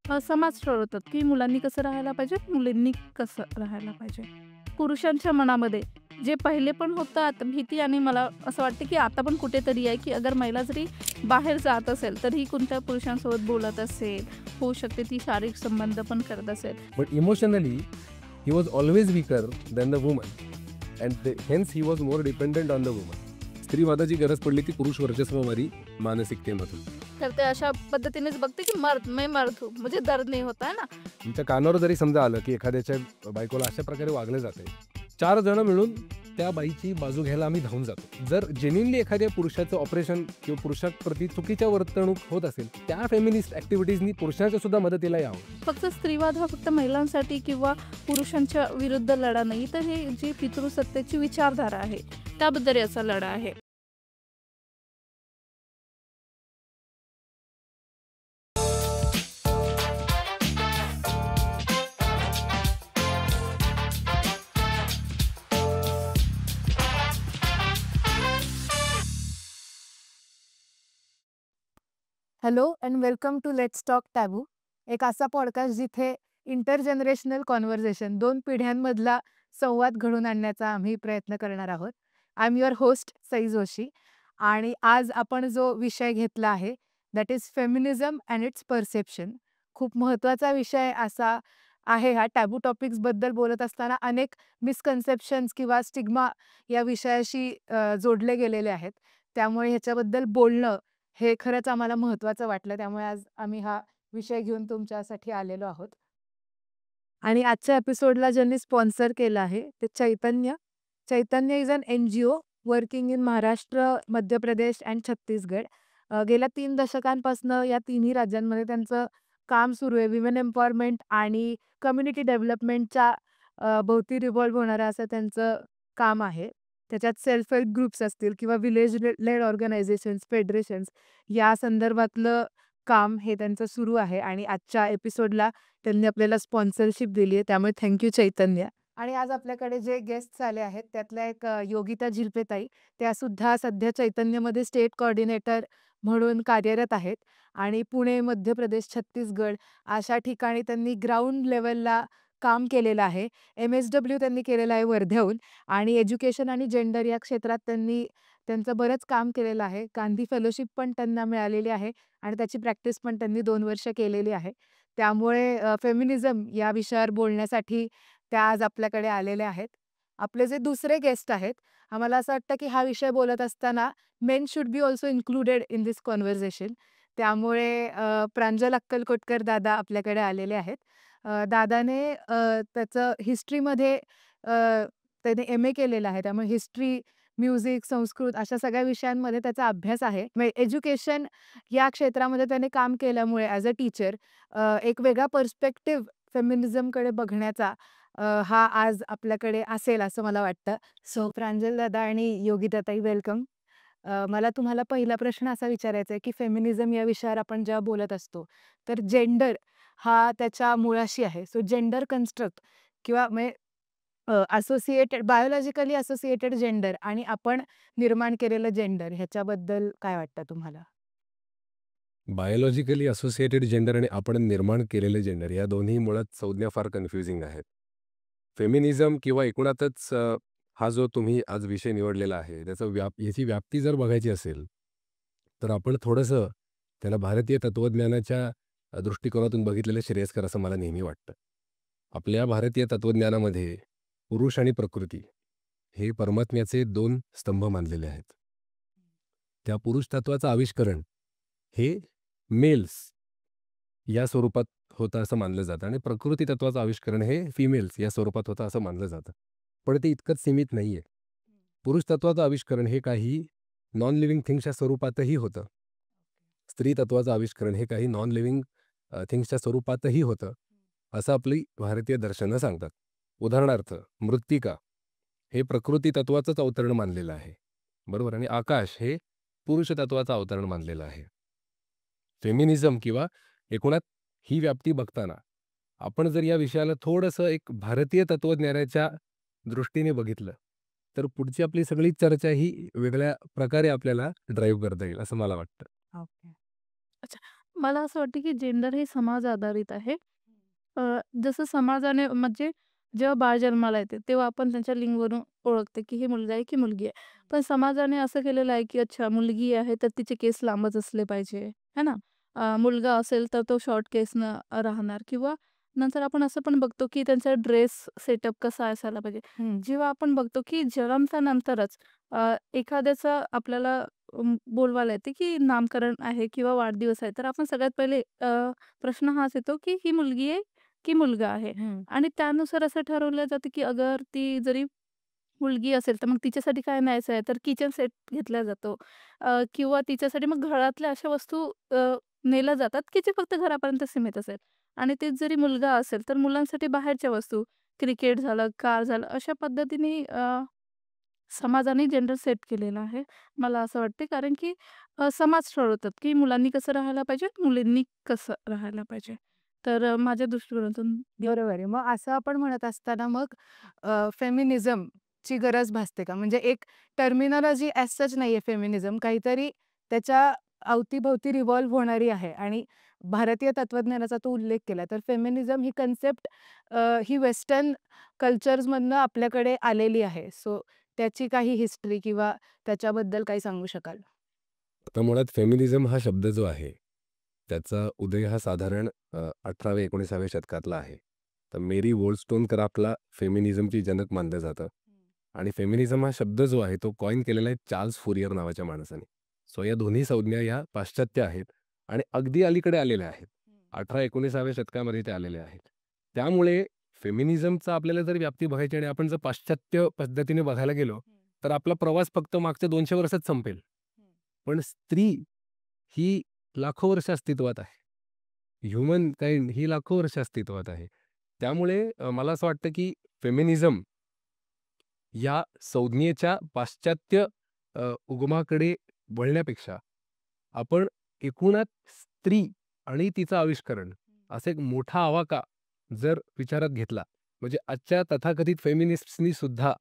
समाज ठरवतात, की मुलांनी कसं राहायला पाहिजे, मुलींनी कसं राहायला पाहिजे. पुरुषांच्या मनामध्ये जे पहिले पण होतं आता भीती आणि मला असं वाटतं, की आता पण कुठेतरी आहे, की अगर महिला जरी बाहेर जात असेल, तरीही कोणत्या पुरुषांसोबत बोलत असेल, होऊ शकते ती शारीरिक संबंध पण करत असेल. But emotionally, he was always weaker than the woman, and hence he was more dependent on the woman. स्त्रीवादाची गरज पडली ती पुरुष वर्चस्ववादी मानसिकतेमधून. तर ते अशा पद्धतीनेच बघते, की मर्द मैं मर्द हूँ, मुझे दर्द नहीं होता है ना. तुमच्या कानावर जरी समजा आलं की एखाद्याच्या बायकोला अशा प्रकारे वागलं जाते, 4 जण मिळून त्या बाईची बाजू घ्यायला आम्ही धावून जातो. जर जेन्युइनली एखाद्या पुरुषाचं ऑपरेशन किंवा पुरुषाप्रती चुकीच्या वर्तणूक होत असेल, त्या फेमिनिस्ट ॲक्टिव्हिटीजनी पुरुषाच्या सुद्धा मदतीला यावं. फक्त स्त्रीवाद हा फक्त महिलांसाठी किंवा पुरुषांच्या विरुद्ध लढा नाही, तर हे जी पितृसत्तेची विचारधारा आहे, त्याबद्दल याचा लढा आहे. Hello and welcome to let's talk taboo. एक असा पॉडकास्ट जिथे इंटरजनरेशनल कॉन्व्हर्सेशन 2 पिढ्यांमधला संवाद घडवून आणण्याचा आम्ही प्रयत्न करणार आहोत. I am your host Sai Joshi आणि आज आपण जो विषय घेतला आहे that is feminism and it's perception. खूप महत्त्वाचा विषय असा आहे. हा टॅबू टॉपिक्सबद्दल बोलत असताना अनेक मिसकन्सेप्शन्स किंवा स्टिग्मा या विषयाशी जोडले गेलेले आहेत. त्यामुळे ह्याच्याबद्दल बोलणं हे खरंच आम्हाला महत्त्वाचं वाटलं. त्यामुळे आज आम्ही हा विषय घेऊन तुमच्यासाठी आलेलो आहोत. आणि आजच्या एपिसोडला ज्यांनी स्पॉन्सर केलं आहे ते Chaitanya. Chaitanya is an NGO working in Maharashtra, Madhya Pradesh and Chhattisgarh. गेल्या 3 दशकांपासनं या तिन्ही राज्यांमध्ये त्यांचं काम सुरू आहे. विमेन एम्पॉवरमेंट आणि कम्युनिटी डेव्हलपमेंटच्या भोवती रिव्हॉल्व्ह होणारं असं त्यांचं काम आहे. त्याच्यात सेल्फ हेल्प ग्रुप्स असतील किंवा विलेज लेड ऑर्गनायझेशन्स, फेडरेशन्स या संदर्भातलं काम हे त्यांचं सुरू आहे आणि आजच्या एपिसोडला त्यांनी आपल्याला स्पॉन्सरशिप दिली आहे. त्यामुळे थँक यू चैतन्य. आणि आज आपल्याकडे जे गेस्ट्स आले आहेत त्यातल्या एक योगिता झिलपेताई. त्यासुद्धा सध्या चैतन्यमध्ये स्टेट कोऑर्डिनेटर म्हणून कार्यरत आहेत आणि पुणे, मध्य प्रदेश, छत्तीसगड अशा ठिकाणी त्यांनी ग्राउंड लेव्हलला काम केलेलं आहे. MSW त्यांनी केलेलं आहे वर्ध्याहून आणि एज्युकेशन आणि जेंडर या क्षेत्रात त्यांनी त्यांचं बरंच काम केलेलं आहे. गांधी फेलोशिप पण त्यांना मिळालेली आहे आणि त्याची प्रॅक्टिस पण त्यांनी 2 वर्ष केलेली आहे. त्यामुळे फेमिनिझम या विषयावर बोलण्यासाठी त्या आज आपल्याकडे आलेल्या आहेत. आपले जे दुसरे गेस्ट आहेत, आम्हाला असं वाटतं की हा विषय बोलत असताना main should be also included in this conversation. त्यामुळे प्रांजल अक्कलकोटकर दादा आपल्याकडे आलेले आहेत. दादाने त्याचं हिस्ट्रीमध्ये त्याने MA केलेलं आहे. त्यामुळे हिस्ट्री, म्युझिक, संस्कृत अशा सगळ्या विषयांमध्ये त्याचा अभ्यास आहे. म्हणजे एज्युकेशन या क्षेत्रामध्ये त्याने काम केल्यामुळे ॲज अ टीचर एक वेगळा पर्स्पेक्टिव्ह फेमिनिझमकडे बघण्याचा हा आज आपल्याकडे असेल असं मला वाटतं. सो प्रांजल दादा आणि योगिताताई वेलकम. मला तुम्हाला पहिला प्रश्न असा विचारायचा आहे की फेमिनिझम या विषयावर आपण जेव्हा बोलत असतो, तर जेंडर हा त्याच्या मुळाशी आहे. सो जेंडर कन्स्ट्रक्ट किंवा म्हणजे असोसिएटेड बायोलॉजिकली असोसिएटेड जेंडर आणि आपण निर्माण केलेलं जेंडर ह्याच्याबद्दल काय वाटतं तुम्हाला? बायोलॉजिकली असोसिएटेड जेंडर आणि आपण निर्माण केलेले जेंडर या दोन्ही मुळात संज्ञा फार कन्फ्युजिंग आहेत. फेमिनिझम किंवा एकूणातच हा जो तुम्ही आज विषय निवडलेला आहे त्याचं याची व्याप्ती जर बघायची असेल, तर आपण थोडंसं त्याला भारतीय तत्त्वज्ञानाच्या दृष्टिकोनातून बघितलेलं श्रेयस्कर असं मला नेहमी वाटतं. आपल्या भारतीय तत्त्वज्ञानामध्ये पुरुष आणि प्रकृती हे परमात्म्याचे 2 स्तंभ मानलेले आहेत. त्या पुरुष तत्वाचं आविष्करण हे मेल्स या स्वरूपात होतं असं मानलं जातं आणि प्रकृती तत्वाचं आविष्करण हे फिमेल्स या स्वरूपात होतं असं मानलं जातं. पण ते इतकंच सीमित नाही आहे. पुरुष तत्वाचं आविष्करण हे काही नॉन लिव्हिंग थिंग्सच्या स्वरूपातही होतं. स्त्री तत्वाचं आविष्करण हे काही नॉन लिव्हिंग थिंग्सच्या स्वरूपातही होतं, असं आपली भारतीय दर्शनं सांगतात. उदाहरणार्थ मृत्तिका हे प्रकृती तत्वाचंच अवतरण मानलेलं आहे, बरोबर, आणि आकाश हे पुरुष तत्वाचं अवतरण मानलेलं आहे. फेमिनिझम किंवा एकूणात ही व्याप्ती बघताना आपण जर या विषयाला थोडंसं एक भारतीय तत्त्वज्ञानाच्या दृष्टीने बघितलं, तर पुढची आपली सगळी चर्चा ही वेगळ्या प्रकारे आपल्याला ड्राईव्ह करता येईल असं मला वाटतं. ओके. मला असं वाटतं की जेंडर हे समाज आधारित आहे. जसं समाजाने म्हणजे जेव्हा बाळ जन्माला येते, तेव्हा आपण त्यांच्या लिंगवरून ओळखते की हे मुलगा आहे की मुलगी आहे. पण समाजाने असं केलेलं आहे की अच्छा मुलगी आहे तर तिचे केस लांबच असले पाहिजे, है ना? मुलगा असेल तर तो शॉर्ट केसनं राहणार किंवा नंतर आपण असं पण बघतो की त्यांचा ड्रेस सेटअप कसा असायला पाहिजे. जेव्हा आपण बघतो की जन्मल्यानंतरच एखाद्याचं आपल्याला बोलवायला येते की नामकरण आहे किंवा वाढदिवस आहे, तर आपण सगळ्यात पहिले प्रश्न हाच येतो की ही मुलगी आहे की मुलगा आहे? आणि त्यानुसार असं ठरवलं जातं की अगर ती जरी मुलगी असेल, तर मग तिच्यासाठी काय न्यायचं आहे, तर किचन सेट घेतला जातो. किंवा तिच्यासाठी मग घरातल्या अशा वस्तू नेल्या जातात, की जे फक्त घरापर्यंत सीमित असेल. आणि तेच जरी मुलगा असेल, तर मुलांसाठी बाहेरच्या वस्तू, क्रिकेट झालं, कार झालं, अशा पद्धतीने समाजाने जेंडर सेट केलेला आहे. मला असं वाटते कारण की समाज ठरवतात, की मुलांनी कसं राहायला पाहिजे, मुलींनी कसं राहायला पाहिजे. तर माझ्या दृष्टिकोनातून बरोबर आहे. मग असं आपण म्हणत असताना मग फेमिनिझमची गरज भासते का? म्हणजे एक टर्मिनॉलॉजी ॲज सच नाहीये फेमिनिझम. काहीतरी त्याच्या अवतीभोवती रिव्हॉल्व होणारी आहे आणि भारतीय तत्त्वज्ञानाचा तो उल्लेख केला. तर फेमिनिझम ही कन्सेप्ट ही वेस्टर्न कल्चर्समधनं आपल्याकडे आलेली आहे. सो त्याची काही हिस्ट्री किंवा त्याच्याबद्दल काही सांगू शकाल? आता मुळात फेमिनिझम हा शब्द जो आहे, त्याचा उदय हा साधारण 18व्या-19व्या शतकातला आहे. तर मेरी वोllस्टोनक्राफ्टला फेमिनिझमची जनक मानलं जातं. आणि फेमिनिझम हा शब्द जो आहे तो कॉइन केलेला आहे चार्ल्स फुरियर नावाच्या माणसाने. सो या दोन्ही संज्ञा या पाश्चात्य आहेत आणि अगदी अलीकडे आलेल्या आहेत. 18-19व्या शतकामध्ये ते आलेले आहेत. त्यामुळे फेमिनिझमचा आपल्याला जर व्याप्ती बघायची आणि आपण जर पाश्चात्य पद्धतीने बघायला गेलो, तर आपला प्रवास फक्त मागच्या 200 वर्षात संपेल. पण स्त्री ही लाखो वर्ष अस्तित्वात आहे. ह्युमन काइंड ही लाखो वर्ष अस्तित्वात आहे. त्यामुळे मला असं वाटतं की फेमिनिझम या संज्ञेच्या पाश्चात्य उगमाकडे वळण्यापेक्षा आपण एकूणच स्त्री आणि तिचं आविष्करण असा एक मोठा आवाका जर विचारात घेतला, म्हणजे आजच्या तथाकथित फेमिनिस्ट्सनी सुद्धा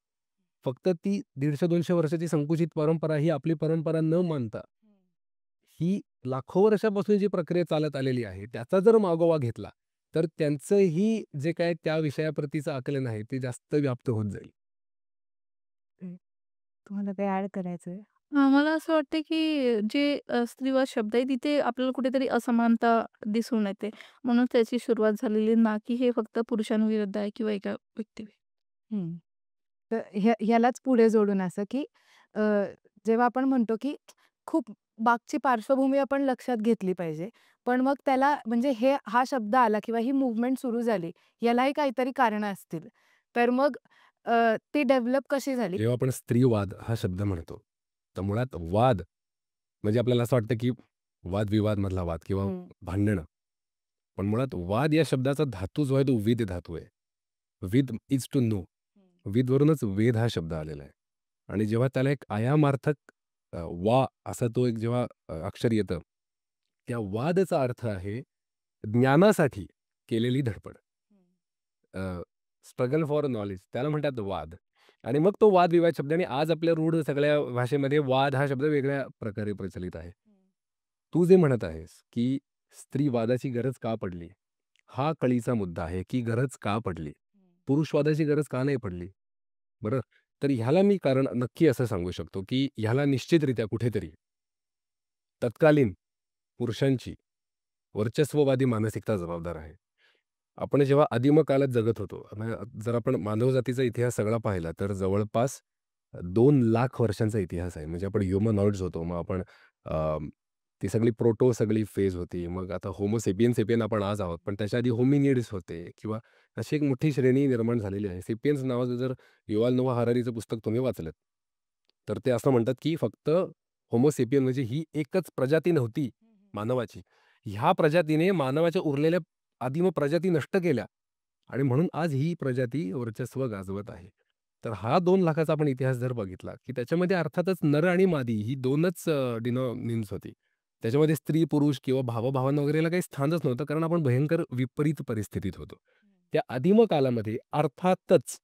फक्त ती 150-200 वर्षाची संकुचित परंपरा ही आपली परंपरा न मानता ही लाखो वर्षापासून जी प्रक्रिया चालत आलेली आहे, त्याचा जर मागोवा घेतला, तर त्यांचंही जे काय त्या विषयाप्रतीचं आकलन आहे, ते जास्त व्याप्त होत जाईल. तुम्हाला काही ॲड करायचंय? मला असं वाटतं, की जे स्त्रीवाद शब्द आहे तिथे आपल्याला कुठेतरी असमानता दिसून येते. म्हणून त्याची सुरुवात झालेली ना, की हे फक्त पुरुषांविरुद्ध आहे किंवा एका व्यक्तीविरुद्ध. हं. तर ह्यालाच पुढे जोडून असं, की अ, जेव्हा आपण म्हणतो, की खूप मागची पार्श्वभूमी आपण लक्षात घेतली पाहिजे. पण मग त्याला म्हणजे हा शब्द आला किंवा ही मूव्हमेंट सुरू झाली, यालाही काहीतरी कारणं असतील. तर मग ती डेव्हलप कशी झाली? जेव्हा आपण स्त्रीवाद हा शब्द म्हणतो, तर मुळात वाद म्हणजे आपल्याला असं वाटतं, की वादविवादमधला वाद किंवा हं. भांडणं. पण मुळात वाद या शब्दाचा धातू जो आहे तो विद धातू आहे. विद इज टू नो. विदवरूनच वेद हा शब्द आलेला आहे. आणि जेव्हा त्याला एक आयामार्थक वा असा तो एक जेव्हा अक्षर येतं, त्या वादचा अर्थ आहे ज्ञानासाठी केलेली धडपड. स्ट्रगल फॉर नॉलेज त्याला म्हणतात वाद. आणि मग तो वादविवाद शब्द आणि आज आपल्या रूढ सगळ्या भाषेमध्ये वाद हा शब्द वेगळ्या प्रकारे प्रचलित आहे. तू जे म्हणत आहेस, की स्त्रीवादाची गरज का पडली? हा कळीचा मुद्दा आहे, की गरज का पडली? पुरुषवादाची गरज का नाही पडली? बरं. तर ह्याला मी कारण नक्की असं सांगू शकतो, की ह्याला निश्चितरित्या कुठेतरी तत्कालीन पुरुषांची वर्चस्ववादी मानसिकता जबाबदार आहे. आपण जेव्हा आदिम काळात जगत होतो, जर आपण मानवजातीचा इतिहास सगळा पाहिला, तर जवळपास 2 लाख वर्षांचा इतिहास आहे. म्हणजे आपण ह्युमनॉइड्स होतो. मग आपण ती सगळी सगळी फेज होती. मग आता होमो सेपियन आपण आज आहोत. पण त्याच्या आधी होमिनिड्स होते किंवा अशी एक मोठी श्रेणी निर्माण झालेली आहे. सेपियन्स नावाचं जर युval नोआ हरारीचं पुस्तक तुम्ही वाचलंत, तर ते असं म्हणतात, की फक्त होमो सेपियन म्हणजे ही एकच प्रजाती नव्हती मानवाची. ह्या प्रजातीने मानवाच्या उरलेल्या आदिम प्रजाती नष्ट केल्या आणि म्हणून आज ही प्रजाती वर्चस्व गाजवत आहे. तर हा 2 लाखाचा आपण इतिहास जर बघितला, की त्याच्यामध्ये अर्थातच नर आणि मादी ही 2च डिनॉमिनेशन्स होती. त्याच्यामध्ये स्त्री, पुरुष किंवा भावा-भावांना वगैरेला काही स्थानच नव्हतं, कारण आपण भयंकर विपरीत परिस्थितीत होतो. त्या आदिम कालामध्ये अर्थातच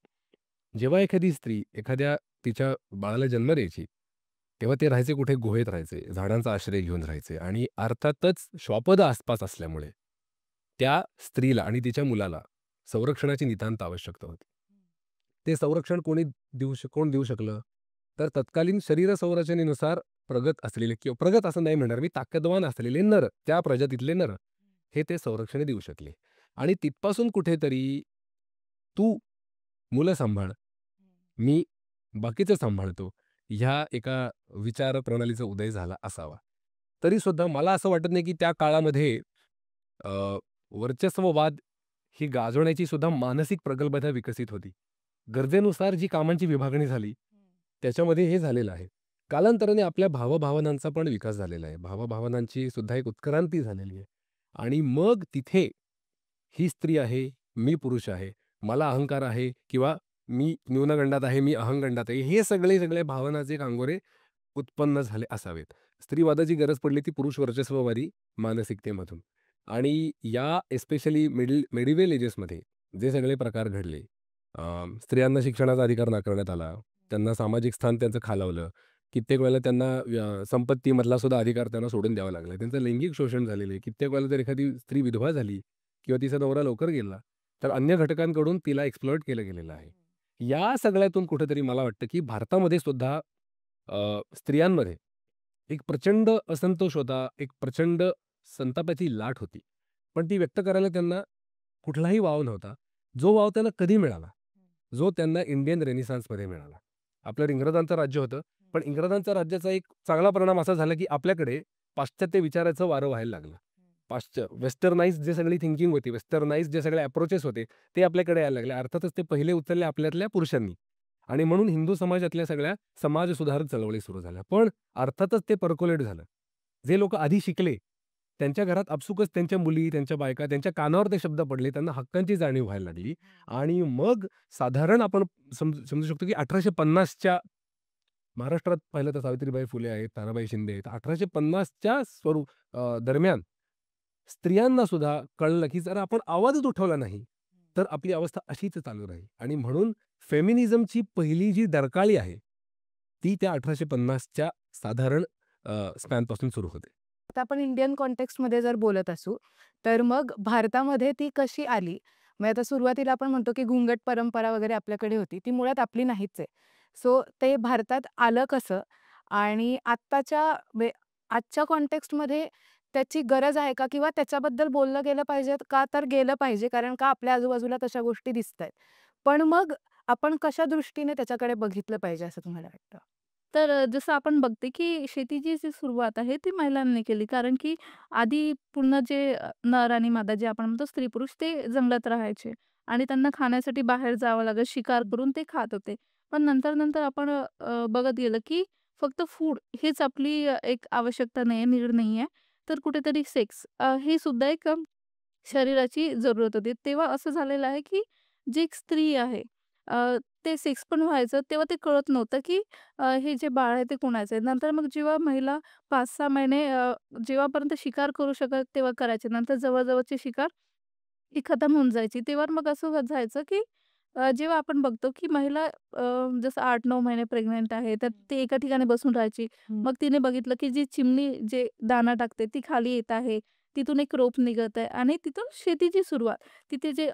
जेव्हा एखादी स्त्री एखाद्या तिच्या बाळाला जन्म द्यायची, तेव्हा ते राहायचे कुठे? गुहेत राहायचे, झाडांचा आश्रय घेऊन राहायचे आणि अर्थातच श्वापद आसपास असल्यामुळे त्या स्त्रीला आणि तिच्या मुलाला संरक्षणाची नितांत आवश्यकता होती. ते संरक्षण कोण देऊ शकलं? तर तत्कालीन शरीर संरचनेनुसार प्रगत असलेले किंवा प्रगत असं नाही म्हणणार मी, ताकदवान असलेले नर, त्या प्रजातीतले नर हे ते संरक्षण देऊ शकले. आणि तिथपासून कुठेतरी तू मुलं सांभाळ, मी बाकीचं सांभाळतो, ह्या एका विचार प्रणालीचा उदय झाला असावा. तरी सुद्धा मला असं वाटत नाही की त्या काळामध्ये अ, वर्चस्ववाद ही गाजवण्याची सुद्धा मानसिक प्रगल्भता विकसित होती. गरजेनुसार जी कामांची विभागणी झाली त्याच्यामध्ये हे झालेलं आहे. कालांतराने आपल्या भावभावनांचा पण विकास झालेला आहे. भावभावनांची सुद्धा एक उत्क्रांती झालेली आहे. आणि मग तिथे ही स्त्री आहे, मी पुरुष आहे, मला अहंकार आहे किंवा मी न्यूनगंडात आहे, मी अहंगंडात आहे, हे सगळे भावनाचे कांगोरे उत्पन्न झाले असावेत. स्त्रीवादाची गरज पडली ती पुरुष वर्चस्ववादी मानसिकतेमधून. आणि या एस्पेशली मेडिव्हल एजेसमध्ये जे सगळे प्रकार घडले, स्त्रियांना शिक्षणाचा अधिकार नाकारण्यात आला, त्यांना सामाजिक स्थान त्यांचं खालावलं, कित्येक वेळेला त्यांना संपत्तीमधला सुद्धा अधिकार त्यांना सोडून द्यावा लागला, त्यांचं लैंगिक शोषण झालेलं आहे. कित्येक वेळेला जर एखादी स्त्री विधवा झाली किंवा तिचा नवरा लवकर गेला तर अन्य घटकांकडून तिला एक्सप्लॉइट केलं गेलेलं आहे. या सगळ्यातून कुठेतरी मला वाटतं की भारतामध्ये सुद्धा स्त्रियांमध्ये एक प्रचंड असंतोष होता, एक प्रचंड संतापाची लाट होती. पण ती व्यक्त करायला त्यांना कुठलाही वाव नव्हता. जो वाव त्यांना कधी मिळाला? जो त्यांना इंडियन रेनिसान्समध्ये मिळाला. आपल्यावर इंग्रजांचं राज्य होतं, पण इंग्रजांच्या राज्याचा एक चांगला परिणाम असा झाला की आपल्याकडे पाश्चात्य विचाराचं वारं व्हायला लागलं. वेस्टर्नाइज जे सगळी थिंकिंग होती, वेस्टर्नाइज जे सगळे अप्रोचेस होते ते आपल्याकडे यायला लागले. अर्थातच ते पहिले उचलले आपल्यातल्या पुरुषांनी आणि म्हणून हिंदू समाजातल्या सगळ्या समाज सुधारक चळवळी सुरू झाल्या. पण अर्थातच ते पर्कोलेट झालं. जे लोक आधी शिकले त्यांच्या घरात आपसुकच त्यांच्या मुली, त्यांच्या बायका, त्यांच्या कानावर ते शब्द पडले, त्यांना हक्कांची जाणीव व्हायला लागली. आणि मग साधारण आपण समजू शकतो की 1850च्या महाराष्ट्रात पाहिलं तर सावित्रीबाई फुले आहेत, तानाबाई शिंदे आहेत. 1850च्या दरम्यान स्त्रियांना सुद्धा कळलं की जर आपण आवाजच उठवला नाही तर आपली अवस्था अशीच चालू राहील. आणि म्हणून फेमिनिझमची पहिली जी डरकाळी आहे ती त्या 1850च्या साधारण स्पॅनपासून सुरू होते. आता आपण इंडियन कॉन्टेक्स्टमध्ये जर बोलत असू, तर मग भारतामध्ये ती कशी आली? म्हणजे आता सुरुवातीला आपण म्हणतो की घुंगट परंपरा वगैरे आपल्याकडे होती, ती मुळात आपली नाहीच आहे. सो ते भारतात आलं कसं? आणि आजच्या कॉन्टेक्स्टमध्ये त्याची गरज आहे का? किंवा त्याच्याबद्दल बोललं गेलं पाहिजे का? तर गेलं पाहिजे, कारण का आपल्या आजूबाजूला तशा गोष्टी दिसतायत. पण मग आपण कशा दृष्टीने त्याच्याकडे बघितलं पाहिजे असं तुम्हाला वाटतं? तर जसं आपण बघते की शेतीची जी सुरुवात आहे ती महिलांनी केली. कारण की आधी पूर्ण जे नर आणि मादा जे आपण म्हणतो स्त्री-पुरुष ते जंगलात राहायचे आणि त्यांना खाण्यासाठी बाहेर जावं लागत, शिकार करून ते खात होते. पण नंतर-नंतर आपण बघत गेलं की फक्त फूड हेच आपली एक आवश्यकता नाहीये, नीड नाहीये. तर कुठेतरी सेक्स हे सुद्धा एक शरीराची जरूरत होती. तेव्हा असं झालेलं आहे की जी एक स्त्री आहे ते सेक्स पण व्हायचं तेव्हा ते कळत नव्हतं की हे जे बाळ आहे ते कोणाचं आहे. नंतर मग जेव्हा महिला 5-6 महिने जेव्हापर्यंत शिकार करू शकत तेव्हा करायचे. नंतर जवळ-जवळची शिकार ही खतम होऊन जायची. तेव्हा मग असं होत जायचं की जेव्हा आपण बघतो की महिला जसं 8-9 महिने प्रेग्नंट आहे, तर ती एका ठिकाणी बसून राहायची. मग तिने बघितलं की जी चिमणी जे दाणा टाकते ती खाली येत आहे. तिथून एक रोप निघत आहे आणि तिथून शेतीची सुरुवात. तिथे जे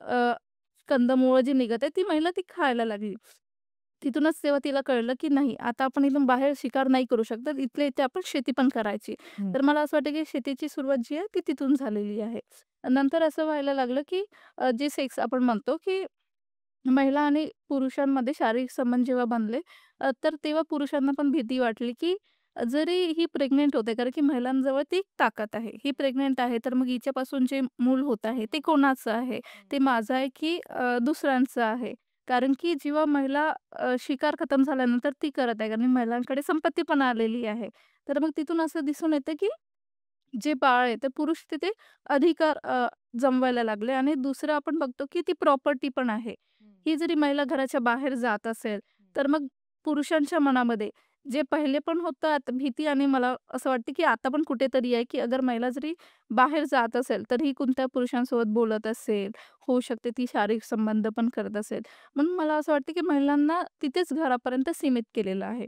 कंदमुळं जी निघत आहे ती महिला ती खायला लागली. तिथूनच तेव्हा तिला कळलं की नाही आता आपण इथून बाहेर शिकार नाही करू शकत. तर इथल्या इथे आपण शेती पण करायची. तर मला असं वाटतं की शेतीची सुरुवात जी आहे ती तिथून झालेली आहे. नंतर असं व्हायला लागलं की जे सेक्स आपण म्हणतो की महिला आणि पुरुषांमध्ये शारीरिक संबंध जेव्हा बनले तर तेव्हा पुरुषांना पण भीती वाटली की जरी ही प्रेग्नंट होते कारण की महिलांजवळ ती एक ताकद आहे. ही प्रेग्नंट आहे तर मग हिच्यापासून जे मूल होत आहे ते कोणाचं आहे? ते माझं आहे की दुसऱ्यांचं आहे? कारण की जेव्हा महिला शिकार खतम झाल्यानंतर ती करत आहे कारण महिलांकडे संपत्ती पण आलेली आहे. तर मग तिथून असं दिसून येतं की जे बाळ आहे ते पुरुष तिथे अधिकार जमवायला लागले आणि दुसरं आपण बघतो की ती प्रॉपर्टी पण आहे. ही जरी महिला घराच्या बाहेर जात असेल, तर मग पुरुषांच्या मनामध्ये जे पहिले पण होतं आता भीती आणि मला असं वाटतं की आता पण कुठेतरी आहे की अगर महिला जरी बाहेर जात असेल, तर ही कोणत्या पुरुषांसोबत बोलत असेल, होऊ शकते ती शारीरिक संबंध पण करत असेल. म्हणून मला असं वाटतं की महिलांना तिथेच घरापर्यंत सीमित केलेलं आहे.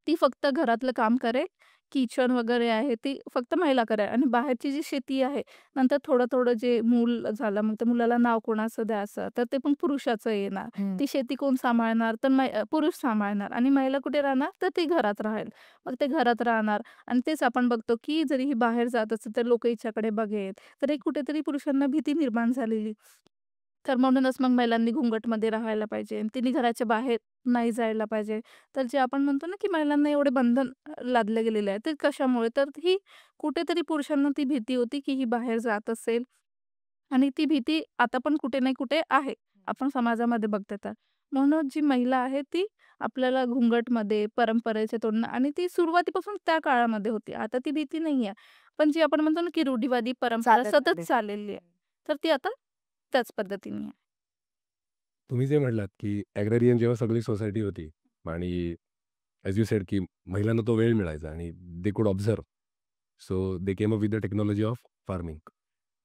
ती फक्त घरातलं काम करेल, किचन वगैरे आहे ती फक्त महिला करेल आणि बाहेरची जी शेती आहे, नंतर थोडं-थोडं जे मूल झालं, मग त्या मुलाला नाव कोणाचं द्यायचं, तर ते पण पुरुषाचं येणार. हं. ती शेती कोण सांभाळणार? तर पुरुष सांभाळणार आणि महिला कुठे राहणार? तर ती घरात राहील. मग ते घरात राहणार आणि तेच आपण बघतो, की जरी ही बाहेर जात असेल, तर लोकं हिच्याकडे बघेल. तर एक कुठेतरी पुरुषांना भीती निर्माण झालेली. तर म्हणूनच मग महिलांनी घुंगटमध्ये राहायला पाहिजे. तिने घराच्या बाहेर नाही जायला पाहिजे. तर जे आपण म्हणतो ना, की महिलांना एवढे बंधन लादले गेलेले आहे. ते कशामुळे? तर ही कुठेतरी पुरुषांना ती भीती होती, की ही बाहेर जात असेल आणि ती भीती आता पण कुठे ना कुठे आहे. आपण समाजामध्ये बघतो तर. म्हणून जी महिला आहे ती आपल्याला घुंगटमध्ये, परंपरेचे तोडणं आणि ती सुरुवातीपासून त्या काळामध्ये होती. आता ती भीती नाहीये. पण जी आपण म्हणतो ना, की रूढीवादी परंपरा चालत सतत आले. चाललेली आहे. तर ती आता त्याच पद्धतीने आहे. तुम्ही जे म्हटलात, की ॲग्रेरियन जेव्हा सगळी सोसायटी होती आणि ॲज यू सेड, की महिलांना तो वेळ मिळायचा आणि they could observe. So they came up with the technology of farming.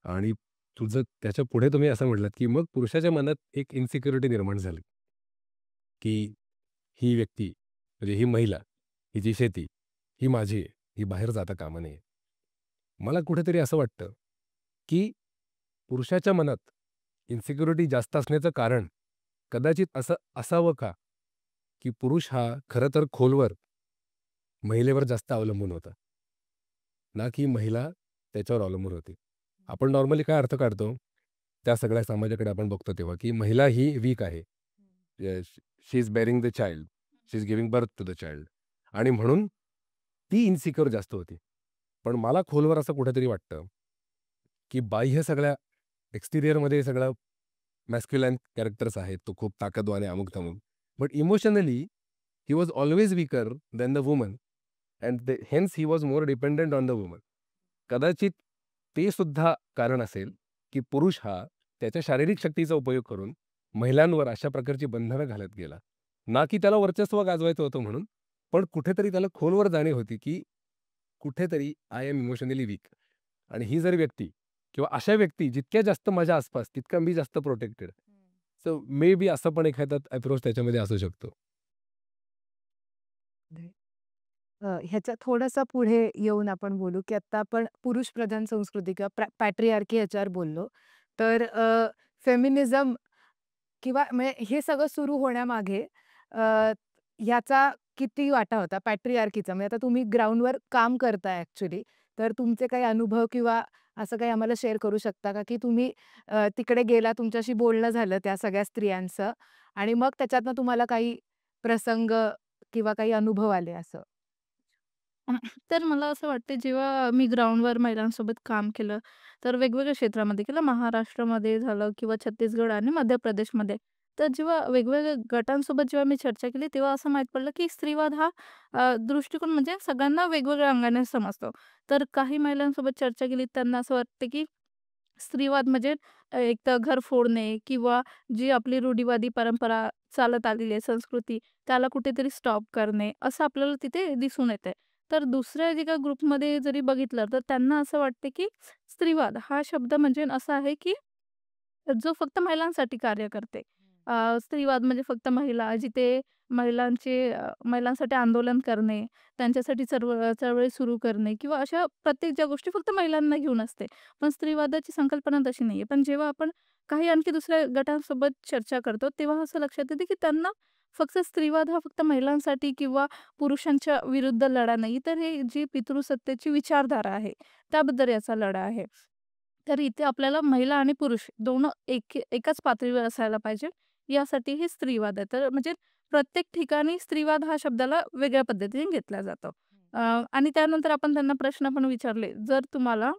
आणि तुझं त्याच्या पुढे तुम्ही असं म्हटलात, की मग पुरुषाच्या मनात एक इन्सिक्युरिटी निर्माण झाली, की ही व्यक्ती म्हणजे ही महिला, हिची शेती, ही माझी आहे, ही बाहेर जाता कामा नये. मला कुठेतरी असं वाटतं, की पुरुषाच्या मनात इन्सिक्युरिटी जास्त असण्याचं कारण कदाचित असं असावं का, की पुरुष हा खरं तर खोलवर महिलेवर जास्त अवलंबून होता, ना की महिला त्याच्यावर अवलंबून होती. आपण नॉर्मली काय अर्थ काढतो, त्या सगळ्या समाजाकडे आपण बघतो तेव्हा, की महिला ही वीक आहे. She is bearing the child, she is giving birth to the child आणि म्हणून ती इन्सिक्युअर जास्त होती. पण मला खोलवर असं कुठेतरी वाटतं, की बाह्य सगळ्या एक्सटिरियरमध्ये सगळं मॅस्क्युलाइन कॅरेक्टर्स आहेत. तो खूप ताकदवान आहे, अमुक-तमुक. But emotionally he was always weaker than the woman and hence he was more dependent on the woman. कदाचित ते सुद्धा कारण असेल, की पुरुष हा त्याच्या शारीरिक शक्तीचा उपयोग करून महिलांवर अशा प्रकारची बंधनं घालत गेला. ना की त्याला वर्चस्व गाजवायचं होतं म्हणून, पण कुठेतरी त्याला खोलवर जाणीव होती, की कुठेतरी आय एम इमोशनली वीक. आणि ही जर व्यक्ती किंवा अशा व्यक्ती जितक्या जास्त माझ्या आसपास, तितका मी जास्त प्रोटेक्टेड. सो मे बी असं पण एखादा अप्रोच त्याच्यामध्ये असू शकतो. ह्याच्या थोडंसं पुढे येऊन आपण बोलू, की आता आपण पुरुषप्रधान संस्कृती किंवा पॅट्रिआर्की ह्याच्यावर बोललो. तर फेमिनिझम किंवा म्हणजे हे सगळं सुरू होण्यामागे अ, ह्याचा किती वाटा होता पॅट्रिआर्कीचा? म्हणजे आता तुम्ही ग्राउंडवर काम करताय ॲक्चुअली. तर तुमचे काही अनुभव किंवा असं काही आम्हाला शेअर करू शकता का, की तुम्ही तिकडे गेला, तुमच्याशी बोलणं झालं त्या सगळ्या स्त्रियांचं आणि मग त्याच्यातनं तुम्हाला काही प्रसंग किंवा काही अनुभव आले असं? तर मला असं वाटतं जेव्हा मी ग्राउंडवर महिलांसोबत काम केलं, तर वेगवेगळ्या क्षेत्रामध्ये केलं. महाराष्ट्रामध्ये झालं किंवा छत्तीसगड आणि मध्य प्रदेशमध्ये. तर जेव्हा वेगवेगळ्या गटांसोबत जेव्हा मी चर्चा केली, तेव्हा असं माहीत पडलं, की स्त्रीवाद हा दृष्टिकोन म्हणजे सगळ्यांना वेगवेगळ्या अंगाने समजतो. तर काही महिलांसोबत चर्चा केली, त्यांना असं वाटतं, की स्त्रीवाद म्हणजे एक तर घर फोडणे किंवा जी आपली रूढीवादी परंपरा चालत आलेली आहे, संस्कृती, त्याला कुठेतरी स्टॉप करणे, असं आपल्याला तिथे दिसून येतंय. तर दुसऱ्या एका ग्रुपमध्ये जरी बघितलं, तर त्यांना असं वाटतं, की स्त्रीवाद हा शब्द म्हणजे असा आहे, की जो फक्त महिलांसाठी कार्य करते. स्त्रीवाद म्हणजे फक्त महिला जिथे महिलांसाठी आंदोलन करणे, त्यांच्यासाठी चळवळी सुरू करणे किंवा अशा प्रत्येक ज्या गोष्टी फक्त महिलांना घेऊन असते. पण स्त्रीवादाची संकल्पना तशी नाहीये. पण जेव्हा आपण काही आणखी दुसऱ्या गटांसोबत चर्चा करतो, तेव्हा असं लक्षात येतं, की त्यांना फक्त स्त्रीवाद हा फक्त महिलांसाठी किंवा पुरुषांच्या विरुद्ध लढा नाही, तर हे जी पितृसत्तेची विचारधारा आहे, त्याबद्दल याचा लढा आहे. तर इथे आपल्याला महिला आणि पुरुष दोन एकाच पातळीवर असायला पाहिजे, यासाठी हे स्त्रीवाद आहे. तर म्हणजे प्रत्येक ठिकाणी स्त्रीवाद हा शब्दाला वेगळ्या पद्धतीने घेतला जातो. अ, आणि त्यानंतर आपण त्यांना प्रश्न पण विचारले, जर तुम्हाला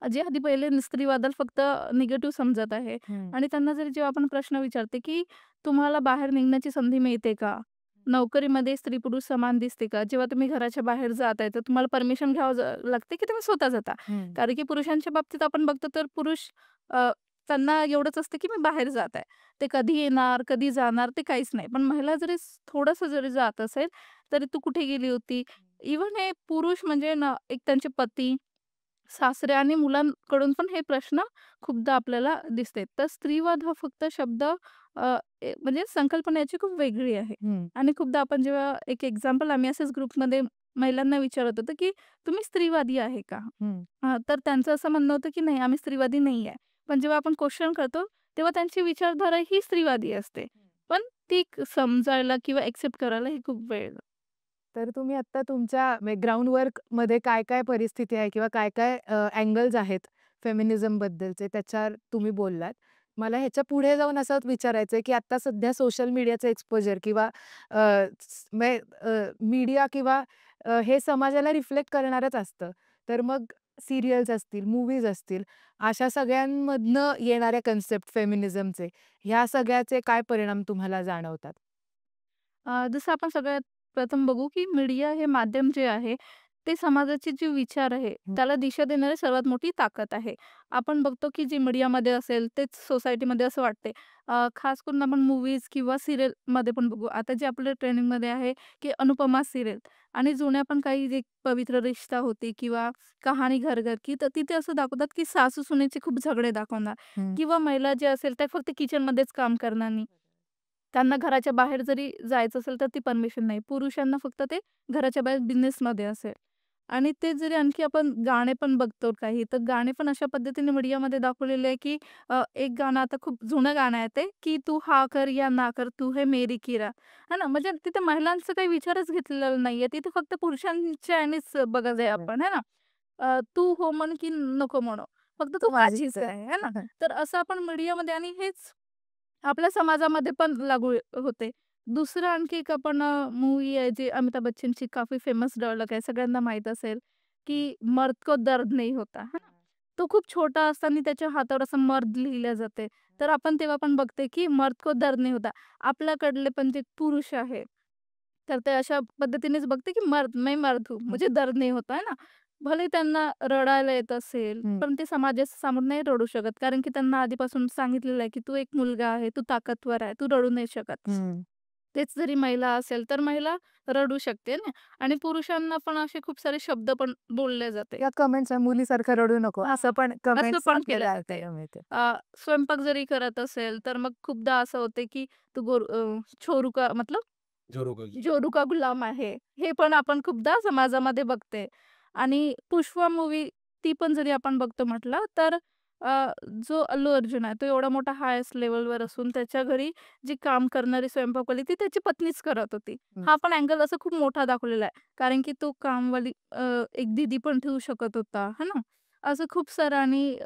जे आधी पहिले स्त्रीवादाला फक्त निगेटिव्ह समजत आहे हं. आणि त्यांना जर जेव्हा आपण प्रश्न विचारते, की तुम्हाला बाहेर निघण्याची संधी मिळते का? नोकरीमध्ये स्त्री-पुरुष समान दिसते का? जेव्हा तुम्ही घराच्या बाहेर जाताय, तर तुम्हाला परमिशन घ्यावं लागते, की तुम्ही स्वतः जाता? हं. कारण की पुरुषांच्या बाबतीत आपण बघतो, तर पुरुष अ, त्यांना एवढंच असतं, की मी बाहेर जात आहे. ते कधी येणार, कधी जाणार ते काहीच नाही. पण महिला जरी थोडंसं जरी जात असेल, तरी तू कुठे गेली होती? इव्हन हे पुरुष म्हणजे ना, एक त्यांचे पती सासरे आणि मुलांकडून पण हे प्रश्न खूपदा आपल्याला दिसते. तर स्त्रीवाद हा फक्त शब्द म्हणजे संकल्पना याची खूप वेगळी आहे. हं, आणि खूपदा आपण जेव्हा एक एक्झाम्पल आम्ही असेच ग्रुपमध्ये महिलांना विचारत होतो, की "तुम्ही स्त्रीवादी आहे का?" हं. तर त्यांचं असं म्हणणं होतं, की "नाही, आम्ही स्त्रीवादी नाही आहे." पण जेव्हा आपण क्वेश्चन करतो, तेव्हा त्यांची विचारधारा ही स्त्रीवादी असते. पण ती समजायला किंवा एक्सेप्ट करायला ही खूप वेळ तर तुम्ही आत्ता तुमच्या ग्राउंड वर्कमध्ये काय-काय परिस्थिती आहे किंवा काय-काय अँगल्स आहेत फेमिनिझमबद्दलचे त्याच्यावर तुम्ही बोललात. मला ह्याच्या पुढे जाऊन असं विचारायचं आहे, की आता सध्या सोशल मीडियाचं एक्सपोजर किंवा मीडिया किंवा हे समाजाला रिफ्लेक्ट करणारच असतं. तर मग सीरियल्स असतील, मूव्हीज असतील, अशा सगळ्यांमधनं येणाऱ्या कन्सेप्ट फेमिनिझमचे, ह्या सगळ्याचे काय परिणाम तुम्हाला जाणवतात? जसं आपण सगळ्यात प्रथम बघू, की मीडिया हे माध्यम जे आहे, ते समाजाचे जे विचार आहे, हं, त्याला दिशा देणारी सर्वात मोठी ताकद आहे. आपण बघतो, की जे मीडियामध्ये असेल, तेच सोसायटीमध्ये असं वाटते. खास करून आपण मूव्हीज किंवा सीरियलमध्ये पण बघू. आता जे आपल्या ट्रेंडिंगमध्ये आहे, की अनुपमा सीरियल आणि जुन्या पण काही जे पवित्र रिश्ता होती किंवा कहाणी घर घर की, तर तिथे असं दाखवतात, की सासू-सुनेचे खूप झगडे दाखवणार हं. किंवा महिला जे असेल, त्या फक्त किचनमध्येच काम करणार नाही. त्यांना घराच्या बाहेर जरी जायचं असेल तर ती परमिशन नाही. पुरुषांना फक्त ते घराच्या बाहेर बिझनेसमध्ये असेल. आणि ते जरी आणखी आपण गाणे पण बघतो काही, तर गाणे पण अशा पद्धतीने मीडियामध्ये दाखवलेले आहे, की एक गाणं आता खूप जुनं गाणं आहे ते, की "तू हा कर या ना कर, तू है मेरी किरा." है ना? म्हणजे तिथे महिलांचा काही विचारच घेतलेला नाहीये. तिथे फक्त पुरुषांच्या ह्यानेच बघत आहे हं. आपण, है ना? तू हो म्हण की नको म्हणू, फक्त तू तू माझीच माझीच आहे, है ना? आहे. तर असं आपण मीडियामध्ये आणि हेच आपल्या समाजामध्ये पण लागू होते. दुसरं आणखी एक आपण मूव्ही आहे जी अमिताभ बच्चनची काफी फेमस डायलॉग आहे. सगळ्यांना माहीत असेल, की "मर्द को दर्द नहीं होता." है ना? तो खूप छोटा असताना त्याच्या हातावर असं मर्द लिहिलं जाते. तर आपण तेव्हा पण बघते, की "मर्द को दर्द नहीं होता." आपल्याकडले पण जे पुरुष आहे, तर ते अशा पद्धतीनेच बघते, की "मर्द, मैं मर्द हूँ, हं, मुझे दर्द नहीं होता." है ना? भले त्यांना रडायला येत असेल, हं, पण ते समाजासमोर नाही रडू शकत. कारण की त्यांना आधीपासून सांगितलेलं आहे, की "तू एक मुलगा आहे, तू ताकदवर आहे, तू रडू नाही शकत." हं. तेच जरी महिला असेल, तर महिला रडू शकते ना आणि पुरुषांना पण असे खूप सारे शब्द पण बोलले जाते. या कमेंट्स आहे, मुलीसारखं रडू नको, हां, असं पण असं कमेंट्स पण केलं आपल्याला जाते. ऐकायला मिळते. स्वयंपाक जरी करत असेल, तर मग खूपदा असं होते, की "तू छोरू का मतलब जोरोगल. जोरू का गुलाम आहे." हे पण आपण खूपदा समाजामध्ये बघते. आणि पुष्पा मूव्ही ती पण जरी आपण बघतो म्हटलं, तर जो अल्लू अर्जुन आहे, तो एवढा मोठा हायेस्ट लेव्हलवर असून त्याच्या घरी जी काम करणारी स्वयंपाकवाली ती त्याची पत्नीच करत होती. हं, हा पण अँगल असा खूप मोठा दाखवलेला आहे. कारण की तो कामवाली एक दीदी पण ठेवू शकत होता, है ना? असं खूप सारं आणि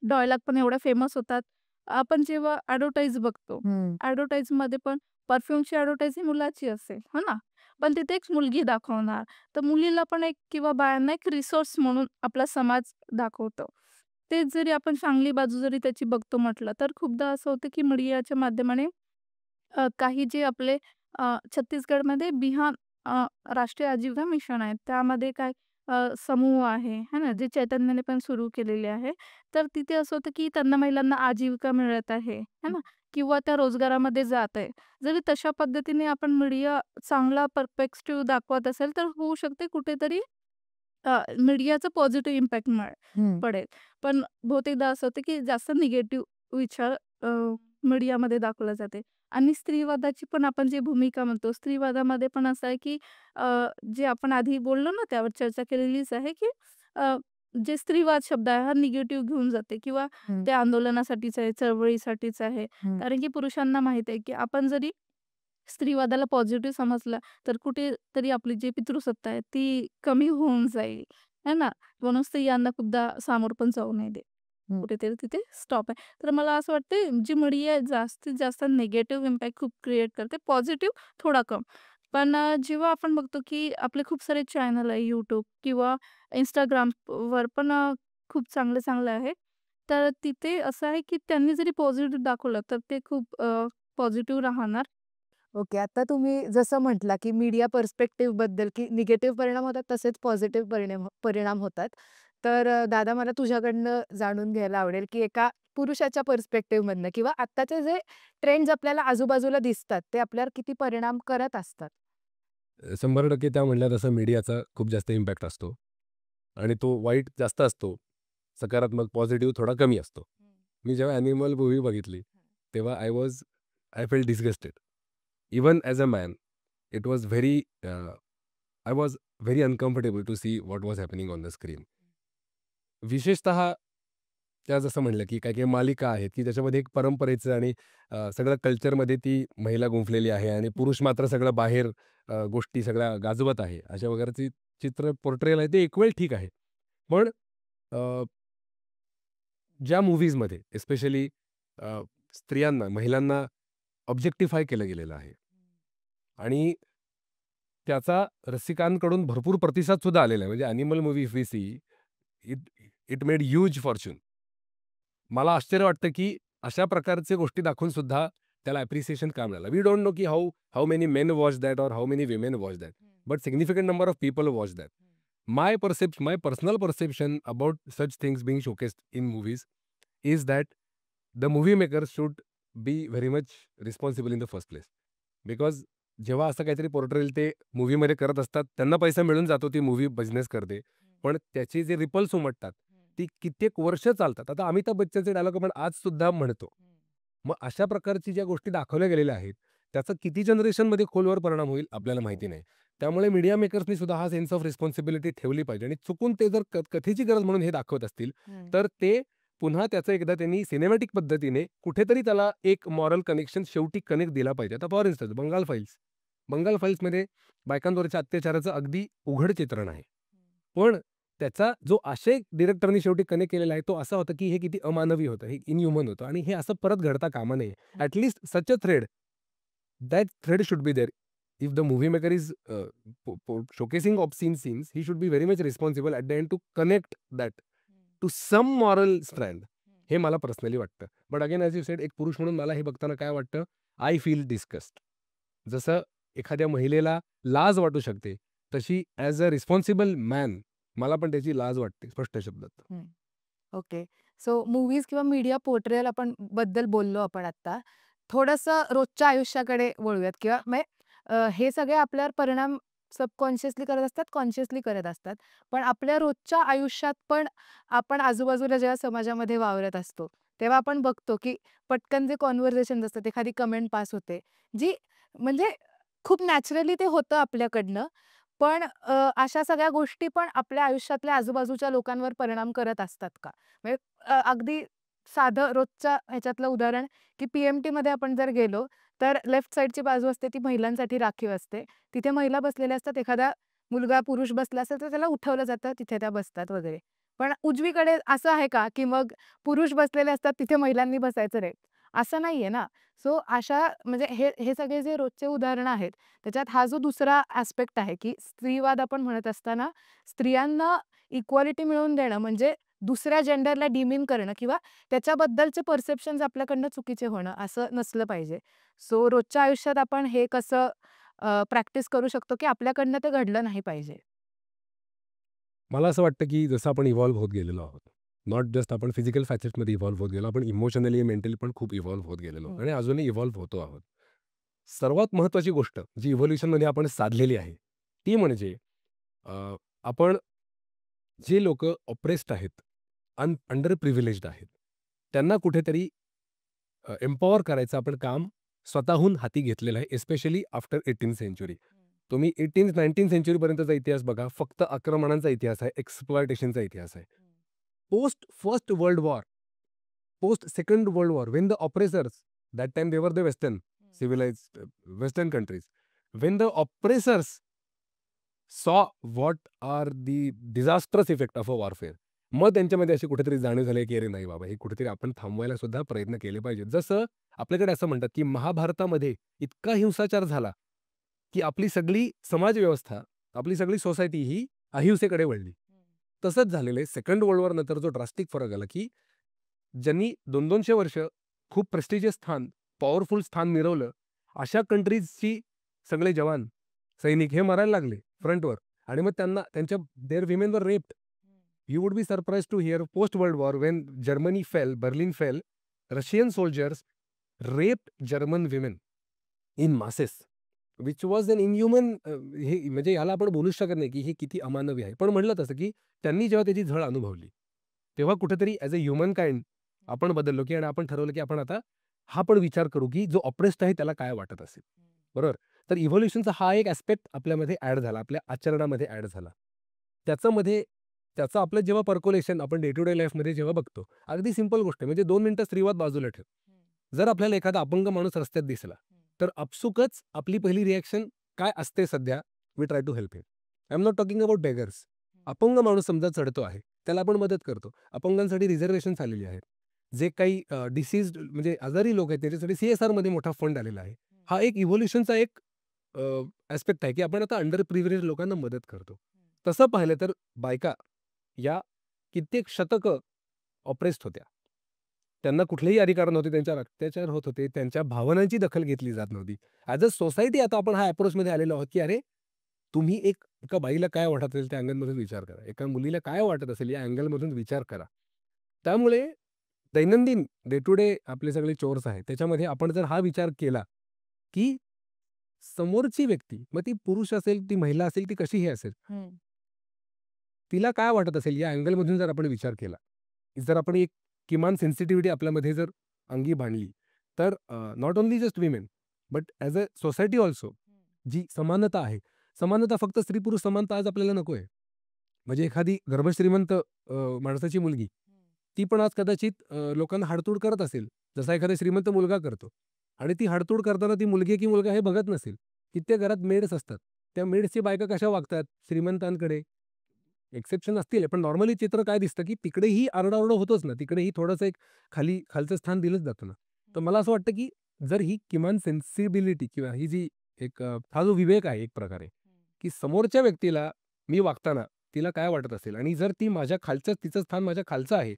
डायलॉग पण एवढ्या फेमस होतात. आपण जेव्हा ॲडव्हर्टाइज बघतो, हं, ॲडव्हर्टाइजमध्ये पण परफ्यूमची ॲडव्हर्टाइज ही मुलाची असेल, हो ना? पण तिथे एक मुलगी दाखवणार. तर मुलीला पण एक किंवा बायांना एक रिसोर्स म्हणून आपला समाज दाखवतो. तेच जरी आपण चांगली बाजू जरी त्याची बघतो म्हटलं, तर खूपदा असं होतं की मीडियाच्या माध्यमाने काही जे आपले छत्तीसगडमध्ये बिहान अ, राष्ट्रीय आजीविका मिशन आहे. त्यामध्ये काय समूह आहे, है ना, जे चैतन्याने पण सुरू केलेले आहे. तर तिथे असं होतं, की त्यांना महिलांना आजीविका मिळत आहे, है हं, ना, किंवा त्या रोजगारामध्ये जात आहे. जरी तशा पद्धतीने आपण मीडिया चांगला पर्स्पेक्टिव्ह दाखवत असेल, तर होऊ शकते कुठेतरी मीडियाचा पॉझिटिव्ह इम्पॅक्ट हं. पडेल. पण बहुतेकदा असं होतं, की जास्त निगेटिव्ह विचार मीडियामध्ये दाखवला जाते. आणि स्त्रीवादाची पण आपण जी भूमिका म्हणतो, स्त्रीवादामध्ये पण असं आहे, की जे आपण आधी बोललो ना, त्यावर चर्चा केलेलीच आहे, की अ, जे स्त्रीवाद शब्द आहे, हा निगेटिव्ह घेऊन जाते किंवा हं, ते आंदोलनासाठीच आहे, चळवळीसाठीच आहे. हं. कारण की पुरुषांना माहीत आहे, की आपण जरी स्त्रीवादाला पॉझिटिव्ह समजला, तर कुठेतरी आपली जी पितृसत्ता आहे, ती कमी होऊन जाईल, है ना? म्हणून स्त्रियांना खूपदा सामोरं पण जाऊ नाही देत. हं. कुठेतरी तिथे स्टॉप आहे. तर मला असं वाटतं, जी मीडिया जास्तीत जास्त निगेटिव्ह इम्पॅक्ट खूप क्रिएट करते, पॉझिटिव्ह थोडा कम. पण जेव्हा आपण बघतो, की आपले खूप सारे चॅनल आहे YouTube किंवा Instagramवर पण खूप चांगले-चांगले आहे. तर तिथे असं आहे, की त्यांनी जरी पॉझिटिव्ह दाखवलं, तर ते खूप पॉझिटिव्ह राहणार. ओके. आता तुम्ही जसं म्हटला, की मीडिया पर्स्पेक्टिव्हबद्दल, की निगेटिव्ह परिणाम होतात, तसेच पॉझिटिव्ह परिणाम परिणाम होतात. तर दादा मला तुझ्याकडनं जाणून घ्यायला आवडेल, की एका पुरुषाच्या पर्स्पेक्टिव्हमधनं किंवा आत्ताचे जे ट्रेंड्स आपल्याला आजूबाजूला दिसतात, ते आपल्यावर किती परिणाम करत असतात? 100% त्या म्हणल्या तसं मीडियाचा खूप जास्त इम्पॅक्ट असतो. आणि तो वाईट जास्त असतो, सकारात्मक पॉझिटिव्ह थोडा कमी असतो. मी जेव्हा ॲनिमल मूव्ही बघितली तेव्हा I felt disgusted. Even as a man it was very I was very uncomfortable to see what was happening on the screen. विशेषतः त्या जसं म्हणलं की काही काही मालिका आहेत की त्याच्यामध्ये एक परंपरेचं आणि सगळं कल्चरमध्ये ती महिला गुंफलेली आहे आणि पुरुष मात्र सगळं बाहेर गोष्टी सगळ्या गाजवत आहे, अशा वगैरेची चित्र पोर्ट्रेल आहे ते एक वेळ ठीक आहे. पण अ, ज्या मूव्हीजमध्ये एस्पेशली स्त्रियांना, महिलांना ऑब्जेक्टिफाय केलं गेलेलं आहे आणि त्याचा रसिकांकडून भरपूर प्रतिसाद सुद्धा आलेला आहे. म्हणजे animal movie if we see it it made huge fortune. मला आश्चर्य वाटतं की अशा प्रकारच्या गोष्टी दाखवून सुद्धा त्याला ॲप्रिसिएशन का मिळालं. वी डोंट नो की how how many main watch that or how many women watch that, but significant number of people watch that. My personal perception about such things being showcased in movies is that the movie makers should be very much responsible in the first place. Because जेव्हा असं काहीतरी portrayal ते मूव्हीमध्ये करत असतात, त्यांना पैसा मिळून जातो, ती मूव्ही बिझनेस करते. पण त्याचे जे रिपल्स उमटतात ती कित्येक वर्ष चालतात. आता अमिताभ बच्चनचे डायलॉग आपण आज सुद्धा म्हणतो. मग अशा प्रकारची ज्या गोष्टी दाखवल्या गेलेल्या आहेत त्याचा किती जनरेशनमध्ये खोलवर परिणाम होईल आपल्याला माहिती नाही. त्यामुळे मीडिया मेकर्सनी सुद्धा हा सेन्स ऑफ रिस्पॉन्सिबिलिटी ठेवली पाहिजे आणि चुकून ते जर कथेची गरज म्हणून हे दाखवत असतील तर ते पुन्हा त्याचं एकदा त्यांनी सिनेमॅटिक पद्धतीने कुठेतरी त्याला एक मॉरल कनेक्शन शेवटी कनेक्ट दिला पाहिजे. आता फॉर इन्स्टन्स बंगाल फाईल्समध्ये बायकांवरच्या अत्याचाराचं अगदी उघड चित्रण आहे. पण त्याचा जो आशय डिरेक्टरनी शेवटी कनेक्ट केलेला आहे तो असा होता की हे किती अमानवी होतं, हे इनह्युमन होतं आणि हे असं परत घडता कामा नये. At least such a thread, that thread should be there. If the movie maker is showcasing obscene scenes, he should be very much responsible at the end to connect that to some moral strand. हे मला personally वाटतं. But again as you sed, एक पुरुष म्हणून मला हे बघताना काय वाटतं, आय फील डिस्कस्ट. जसं एखाद्या महिलेला लाज वाटू शकते तशी ॲज अ रिस्पॉन्सिबल मॅन मला पण त्याची लाज वाटते, स्पष्ट शब्दात. ओके. सो मूव्हीज किंवा मीडिया पोर्ट्रेल आपण बद्दल बोललो आपण आता. थोडंसं रोजच्या आयुष्याकडे वळूयात किंवा हे सगळे आपल्यावर परिणाम सबकॉन्शियसली करत असतात, कॉन्शियसली करत असतात. पण आपल्या रोजच्या आयुष्यात पण आपण आजूबाजूला जेव्हा समाजामध्ये वावरत असतो, तेव्हा आपण बघतो की पटकन जे कॉन्व्हर्सेशन्स असतात, एखादी कमेंट पास होते, जी म्हणजे खूप नॅचरली ते होतं आपल्याकडनं. पण अशा सगळ्या गोष्टी पण आपल्या आयुष्यातल्या आजूबाजूच्या लोकांवर परिणाम करत असतात का? म्हणजे अगदी साधं रोजच्या ह्याच्यातलं उदाहरण की पी-एम-टीमध्ये आपण जर गेलो, तर लेफ्ट साइडची बाजू असते ती महिलांसाठी राखीव असते. तिथे महिला बसलेल्या असतात. एखादा मुलगा, पुरुष बसला असेल तर त्याला उठवलं जातं, तिथे त्या बसतात वगैरे. पण उजवीकडे असं आहे का, की मग पुरुष बसलेले असतात तिथे महिलांनी बसायचं नाही? असं नाहीये ना. सो अशा म्हणजे हे हे सगळे जे रोजचे उदाहरणं आहेत, त्याच्यात हा जो दुसरा ॲस्पेक्ट आहे, की स्त्रीवाद आपण म्हणत असताना स्त्रियांना इक्वालिटी मिळवून देणं म्हणजे दुसऱ्या जेंडरला डिमीन करणं किंवा त्याच्याबद्दलचे परसेप्शन्स आपल्याकडनं चुकीचे होणं असं नसलं पाहिजे. सो रोजच्या आयुष्यात आपण हे कसं प्रॅक्टिस करू शकतो, की आपल्याकडनं ते घडलं नाही पाहिजे? मला असं वाटतं की जसं आपण इव्हॉल्व्ह होत गेलेलो आहोत, नॉट जस्ट आपण फिजिकल फॅसेट्समध्ये इव्हॉल्व्ह होत गेलो, आपण इमोशनली मेंटली पण खूप इव्हॉल्व्ह होत गेलेलो आणि अजूनही इव्हॉल्व्ह होतो आहोत. सर्वात महत्त्वाची गोष्ट जी इव्होल्युशनमध्ये आपण साधलेली आहे ती म्हणजे आपण जे लोक ऑप्रेस्ड आहेत, अंडर प्रिव्हिलेज्ड आहेत, त्यांना कुठेतरी एम्पॉवर करायचं आपण काम स्वतःहून हाती घेतलेलं आहे, एस्पेशली आफ्टर 18th सेंचुरी. तुम्ही 19th सेंचुरीपर्यंतचा इतिहास बघा, फक्त आक्रमणांचा इतिहास आहे, एक्सप्लॉयटेशनचा इतिहास आहे. Post first world war, post second world war, when the oppressors, that time they were the western civilized western countries, when the oppressors saw what are the disastrous effect of a warfare, मग त्यांच्यामध्ये अशी कुठेतरी जाणीव झाली की अरे नाही बाबा, हे कुठेतरी आपण थांबवायला सुद्धा प्रयत्न केले पाहिजेत. जसं आपल्याकडे असं म्हणतात की महाभारतामध्ये इतका हिंसाचार झाला की आपली सगळी समाजव्यवस्था, आपली सगळी सोसायटी ही अहिंसेकडे वळली. तसंच झालेलं आहे. सेकंड वर्ल्ड वॉर नंतर जो ड्रास्टिक फरक आला की ज्यांनी 200-200 वर्ष खूप प्रेस्टिजियस स्थान, पॉवरफुल स्थान मिळवलं, अशा कंट्रीजची सगळे जवान, सैनिक हे मरायला लागले फ्रंटवर आणि मग त्यांना त्यांच्या देअर विमेन वर raped. You would be surprised to hear post-World War, when Germany fell, Berlin fell, Russian soldiers raped German women in masses. Which was an inhuman. हे म्हणजे ह्याला आपण बोलूच शकत नाही की हे किती अमानवी आहे. पण म्हटलं तसं की त्यांनी जेव्हा त्याची झळ अनुभवली, तेव्हा कुठेतरी ॲज अ ह्युमन काइंड आपण बदललो की आणि आपण ठरवलं की आपण आता हा पण विचार करू की जो ऑप्रेस्ड आहे त्याला काय वाटत असेल. बरोबर? तर इव्होल्युशनचा हा एक ॲस्पेक्ट आपल्यामध्ये ॲड झाला, आपल्या आचरणामध्ये ॲड झाला. त्याच्यामध्ये त्याचं आपलं जेव्हा पर्कोलेशन आपण डे टू डे लाईफमध्ये जेव्हा बघतो, अगदी सिंपल गोष्ट आहे. म्हणजे 2 मिनिटं स्त्रीवाद बाजूला ठेव. जर आपल्याला एखादा अपंग माणूस रस्त्यात दिसला, तर आपसुकच आपली पहिली रिॲक्शन काय असते सध्या? We try to help him. I am not talking about beggars. अपंग माणूस समजा चढतो आहे, त्याला आपण मदत करतो. अपंगांसाठी रिझर्वेशन्स आलेली आहेत. जे काही डिसीज्ड म्हणजे आजारी लोक आहेत त्याच्यासाठी CSRमध्ये मोठा फंड आलेला आहे. हा एक इव्होल्युशनचा एक ॲस्पेक्ट आहे की आपण आता अंडर प्रिव्हिलेज लोकांना मदत करतो. तसं पाहिलं तर बायका या कित्येक शतकं ऑप्रेस्ड होत्या. त्यांना कुठलेही अधिकार नव्हते, त्यांच्यावर अत्याचार होत होते, त्यांच्या भावनांची दखल घेतली जात नव्हती. ॲज अ सोसायटी आता आपण हा अप्रोचमध्ये आलेलो आहोत की अरे, तुम्ही एका बाईला काय वाटत असेल त्या अँगलमधून विचार करा. एका मुलीला काय वाटत असेल या अँगलमधून विचार करा. त्यामुळे दैनंदिन डे टू डे आपले सगळे चोर्स आहेत, त्याच्यामध्ये आपण जर हा विचार केला की समोरची व्यक्ती, मग ती पुरुष असेल, ती महिला असेल, ती कशीही असेल, तिला काय वाटत असेल या अँगलमधून जर आपण विचार केला, जर आपण एक किमान सेन्सिटिव्हिटी आपल्यामध्ये जर अंगी बाणली, तर not only just women but as a society also जी समानता आहे, समानता फक्त स्त्री पुरुष समानता आज आपल्याला नको आहे. म्हणजे एखादी गर्भश्रीमंत माणसाची मुलगी, ती पण आज कदाचित लोकांना हाडतूड करत असेल, जसा एखादा श्रीमंत मुलगा करतो. आणि ती हाडतूड करताना ती मुलगी आहे की मुलगा हे बघत नसेल. कित्येक घरात मेड्स असतात. त्या मेड्सची बायका कशा वागतात श्रीमंतांकडे, एक्सेप्शन असतील, पण नॉर्मली चित्र काय दिसतं की तिकडेही आरडाओरडा होतोच ना, तिकडेही थोडंसं एक खालचं स्थान दिलंच जातं ना. तर मला असं वाटतं की जर ही किमान सेन्सिबिलिटी किंवा ही जी एक हा जो विवेक आहे एक प्रकारे, की समोरच्या व्यक्तीला मी वागताना तिला काय वाटत असेल आणि जर ती माझ्या खालचं तिचं स्थान माझ्या खालचं आहे,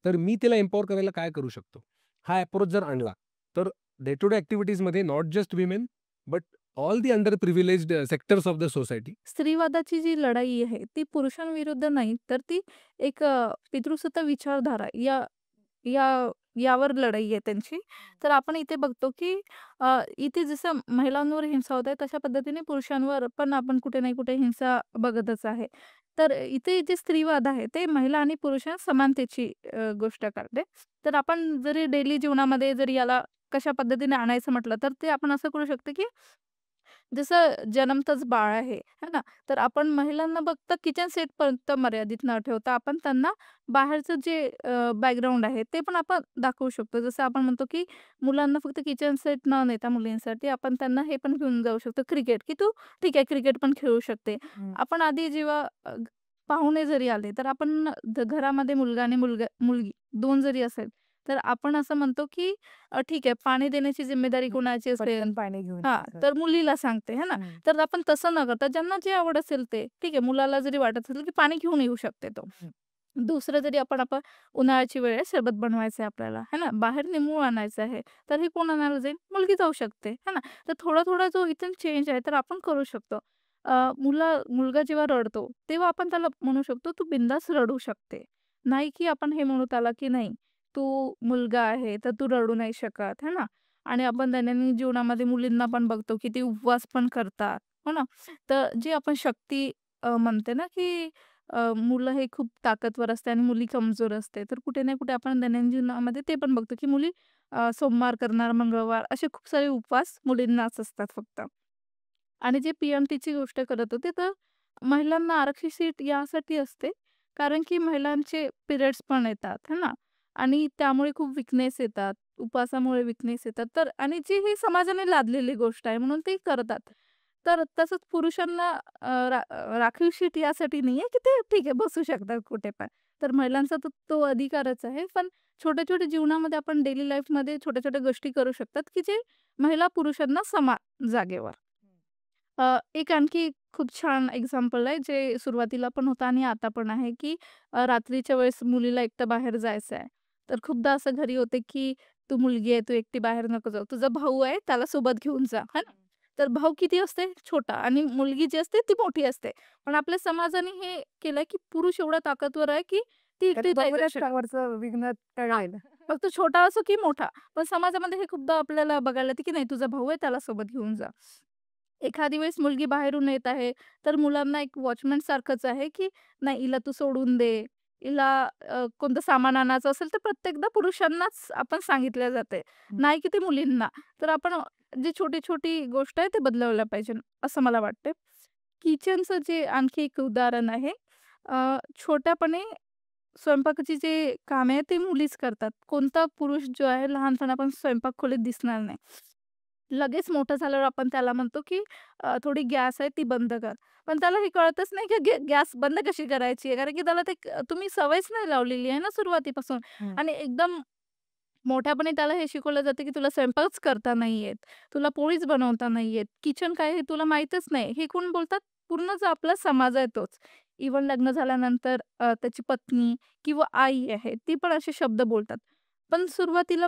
तर मी तिला एम्पॉवर करायला काय करू शकतो? हा अप्रोच जर आणला, तर डे टू डे ॲक्टिव्हिटीजमध्ये not just women but all the underprivileged sectors of the society. स्त्रीवादाची जी लढाई आहे ती पुरुषांविरुद्ध नाही, तर ती एक पितृसत्ता विचारधारा या यावर लढाई आहे त्यांची. तर आपण इथे बघतो की इथे जसं महिलांवर हिंसा होत आहे, तशा पद्धतीने पुरुषांवर पण आपण कुठे नाही कुठे हिंसा बघतच आहे. तर इथे जे स्त्रीवाद आहे ते महिला आणि पुरुष समानतेची गोष्ट करते. तर आपण जरी डेली जीवनामध्ये जरी याला कशा पद्धतीने आणायचं म्हटलं, तर ते आपण असं करू शकतो की जसं जन्मतच बाळ आहे, है ना? तर आपण महिलांना फक्त किचन सेटपर्यंत मर्यादित न ठेवता आपण त्यांना बाहेरचं जे बॅकग्राऊंड आहे ते पण आपण दाखवू शकतो. जसं आपण म्हणतो, की मुलांना फक्त किचन सेट न नेता मुलींसाठी आपण त्यांना हे पण घेऊन जाऊ शकतो क्रिकेट, की तू ठीक आहे क्रिकेट पण खेळू शकते. आपण आधी जेव्हा पाहुणे जरी आले, तर आपण घरामध्ये मुलगा आणि मुलगी 2 जरी असेल, तर आपण असं म्हणतो, की ठीक आहे पाणी देण्याची जिम्मेदारी कोणाची असेल? पटकन पाणी घेऊन हां, यायचं. तर मुलीला सांगते, है ना? तर आपण तसं न करता ज्यांना जे आवड असेल ते, ठीक आहे. मुलाला जरी वाटत असेल, की पाणी घेऊन येऊ शकते तो. दुसरं जरी आपण उन्हाळ्याची वेळ आहे, सरबत बनवायचं आहे आपल्याला, है ना? बाहेर लिंबू आणायचं आहे, तर हे कोण आणायला जाईल? मुलगी जाऊ शकते, है ना? तर थोडा-थोडा जो इथून चेंज आहे, तर आपण करू शकतो. मुलगा जेव्हा रडतो, तेव्हा आपण त्याला म्हणू शकतो, "तू बिनधास्त रडू शकते." नाही की आपण हे म्हणू त्याला, की "नाही, तू मुलगा आहे, तर तू रडू नाही शकत." है ना? आणि आपण दैनंदिन जीवनामध्ये मुलींना पण बघतो, की ते उपवास पण करतात, हो ना? तर जे आपण शक्ती म्हणते ना, की मुलं हे खूप ताकदवर असते आणि मुली कमजोर असते. तर कुठे ना कुठे आपण दैनंदिन जीवनामध्ये ते पण बघतो, की मुली सोमवार करणार, मंगळवार असे खूप सारे उपवास मुलींनाच असतात फक्त. आणि जे पी-एम-टीची गोष्ट करत होते, तर महिलांना आरक्षित सीट यासाठी असते, कारण की महिलांचे पिरियड्स पण येतात, है ना? आणि त्यामुळे खूप वीकनेस येतात, उपवासामुळे वीकनेस येतात. तर आणि जी ही समाजाने लादलेली गोष्ट आहे म्हणून ते करतात. तर तसंच पुरुषांना राखीव सीट यासाठी नाहीये, की ते ठीक आहे बसू शकतात कुठे पण. तर महिलांचा तर तो अधिकारच आहे. पण छोट्या-छोट्या जीवनामध्ये आपण डेली लाईफमध्ये छोट्या-छोट्या गोष्टी करू शकतात, की जे महिला पुरुषांना समान जागेवर. एक आणखी खूप छान एक्झाम्पल आहे, जे सुरुवातीला पण होतं आणि आता पण आहे, की रात्रीच्या वेळेस मुलीला एकटं बाहेर जायचं आहे. तर खूपदा असं घरी होते, की "तू मुलगी आहे, तू एकटी बाहेर नको जाऊ. तुझा भाऊ आहे, त्याला सोबत घेऊन जा." है ना? तर भाऊ किती असते? छोटा आणि मुलगी जी असते ती मोठी असते. पण आपल्या समाजाने हे केलंय, की पुरुष एवढा ताकदवर आहे, की ती एकटी नाही जाऊ बघूनच शकत. त्यावरचं विघ्न टळेल. फक्त छोटा असो की मोठा. पण समाजामध्ये हे खूपदा आपल्याला बघायला येतं, की नाही तुझा भाऊ आहे, त्याला सोबत घेऊन जा. एखादी वेळेस मुलगी बाहेरून येत आहे, तर मुलांना एक वॉचमन सारखंच आहे, की नाही हिला तू सोडून दे. हिला कोणतं सामान आणायचं असेल, तर प्रत्येकदा पुरुषांनाच आपण सांगितलं जाते, हं. नाही की ते मुलींना. तर आपण जी छोटी-छोटी गोष्ट आहे, ते बदलवल्या पाहिजे, असं मला वाटतं. किचनचं जे आणखी एक उदाहरण आहे, छोट्यापणी स्वयंपाकाची जे कामे आहेत, ती मुलीच करतात. कोणता पुरुष जो आहे, लहानपणापासून स्वयंपाक खोलीत दिसणार नाही. लगेच मोठं झाल्यावर आपण त्याला म्हणतो, की थोडी गॅस आहे ती बंद कर. पण त्याला हे कळतच नाही, की गॅस बंद कशी करायची आहे. कारण की त्याला ते तुम्ही सवयच नाही लावलेली आहे ना सुरुवातीपासून. हं. आणि एकदम मोठ्यापणी त्याला हे शिकवलं जातं, की तुला स्वयंपाकच करता नाही येत. तुला पोळीच बनवता नाही येत. किचन काय हे तुला माहीतच नाही. हे कोण बोलतात? पूर्ण जो आपला समाज आहे तोच. इव्हन लग्न झाल्यानंतर त्याची पत्नी किंवा आई आहे, ती पण असे शब्द बोलतात. पण सुरुवातीला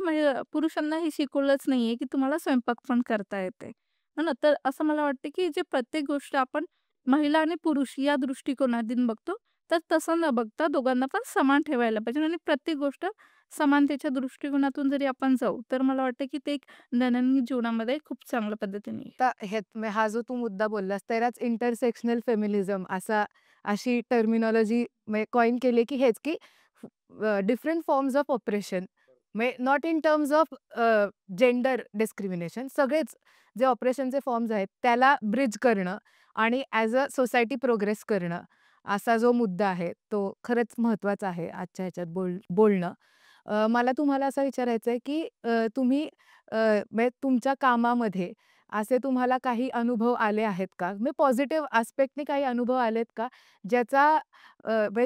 पुरुषांना हे शिकवलंच नाहीये, की तुम्हाला स्वयंपाक पण करता येते. हो ना? तर असं मला वाटतं, की जे प्रत्येक गोष्ट आपण महिला आणि पुरुष या दृष्टिकोनातून बघतो, तर तसं न बघता दोघांना पण समान ठेवायला पाहिजे आणि प्रत्येक गोष्ट समानतेच्या दृष्टिकोनातून जरी आपण जाऊ, तर मला वाटतं, की ते एक दैनंदिन जीवनामध्ये खूप चांगल्या पद्धतीने येईल. आता हा जो तू मुद्दा बोललास त्यालाच इंटरसेक्शनल फेमिनिझम अशी टर्मिनॉलॉजी कॉइन केली की हेच की different forms of operation not in terms of gender discrimination सगळेच जे ऑपरेशनचे फॉर्म्स आहेत त्याला ब्रिज करणं आणि ॲज अ सोसायटी प्रोग्रेस करणं असा जो मुद्दा आहे तो खरंच महत्त्वाचा आहे आजच्या ह्याच्यात बोलणं. मला तुम्हाला असं विचारायचं आहे की तुम्ही तुमच्या कामामध्ये असे तुम्हाला काही अनुभव आले आहेत का? पॉझिटिव्ह आस्पेक्टने काही अनुभव आलेत का? ज्याचा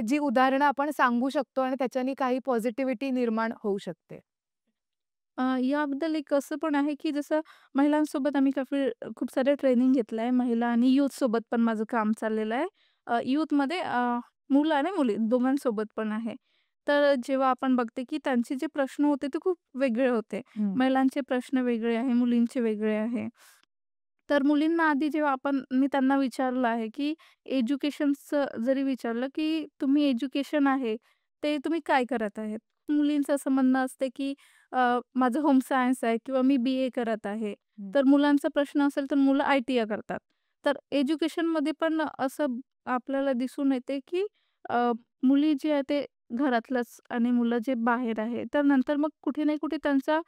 जी उदाहरणं आपण सांगू शकतो आणि त्याच्याने काही पॉझिटिव्हिटी निर्माण होऊ शकते? याबद्दल एक असं पण आहे, की जसं महिलांसोबत आम्ही खूप सारे ट्रेनिंग घेतलं आहे. महिला आणि यूथसोबत पण माझं काम चाललेलं आहे. यूथमध्ये मुलं आणि मुली दोघांसोबत पण आहे. तर जेव्हा आपण बघते, की त्यांचे जे प्रश्न होते ते खूप वेगळे होते. हं. महिलांचे प्रश्न वेगळे आहे, मुलींचे वेगळे आहे. तर मुलींना आधी जेव्हा मी त्यांना विचारलं आहे, की एज्युकेशनचं जरी विचारलं, की तुम्ही एज्युकेशन आहे, ते तुम्ही काय करत आहेत? मुलींचं असं म्हणणं असते, की माझं होम सायन्स आहे किंवा मी बी-ए करत आहे. हं. तर मुलांचा प्रश्न असेल तर मुलं आय-टी-आय करतात. तर एज्युकेशनमध्ये पण असं आपल्याला दिसून येते, की अ, मुली जे आहे ते घरातलंच आणि मुलं जे बाहेर आहे. तर नंतर मग कुठे ना कुठे त्यांचा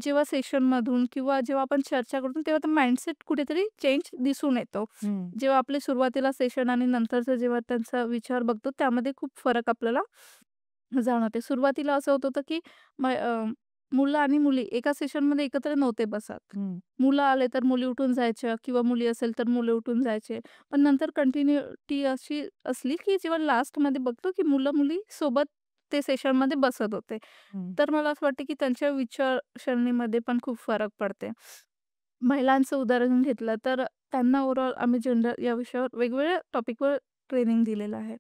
जेव्हा सेशनमधून किंवा जेव्हा आपण चर्चा करतो तेव्हा तो माइंडसेट कुठेतरी चेंज दिसून येतो. हं. जेव्हा आपले सुरुवातीला सेशन आणि नंतरचं जेव्हा त्यांचा विचार बघतो त्यामध्ये खूप फरक आपल्याला जाणवते. सुरुवातीला असं होत होतं, की मुलं आणि मुली एका सेशनमध्ये एकत्र नव्हते बसत. हं. मुलं आले तर मुली उठून जायच्या किंवा मुली असेल तर मुलं उठून जायचे. पण नंतर कंटिन्यूटी अशी असली, की जेव्हा लास्टमध्ये बघतो, की मुलं-मुली सोबत ते सेशनमध्ये बसत होते. हं. तर मला असं वाटतं, की त्यांच्या विचारसरणीमध्ये पण खूप फरक पडते. महिलांचं उदाहरण घेतलं तर त्यांना ओव्हरऑल आम्ही जेंडर या विषयावर वेगवेगळ्या टॉपिकवर ट्रेनिंग दिलेलं आहे.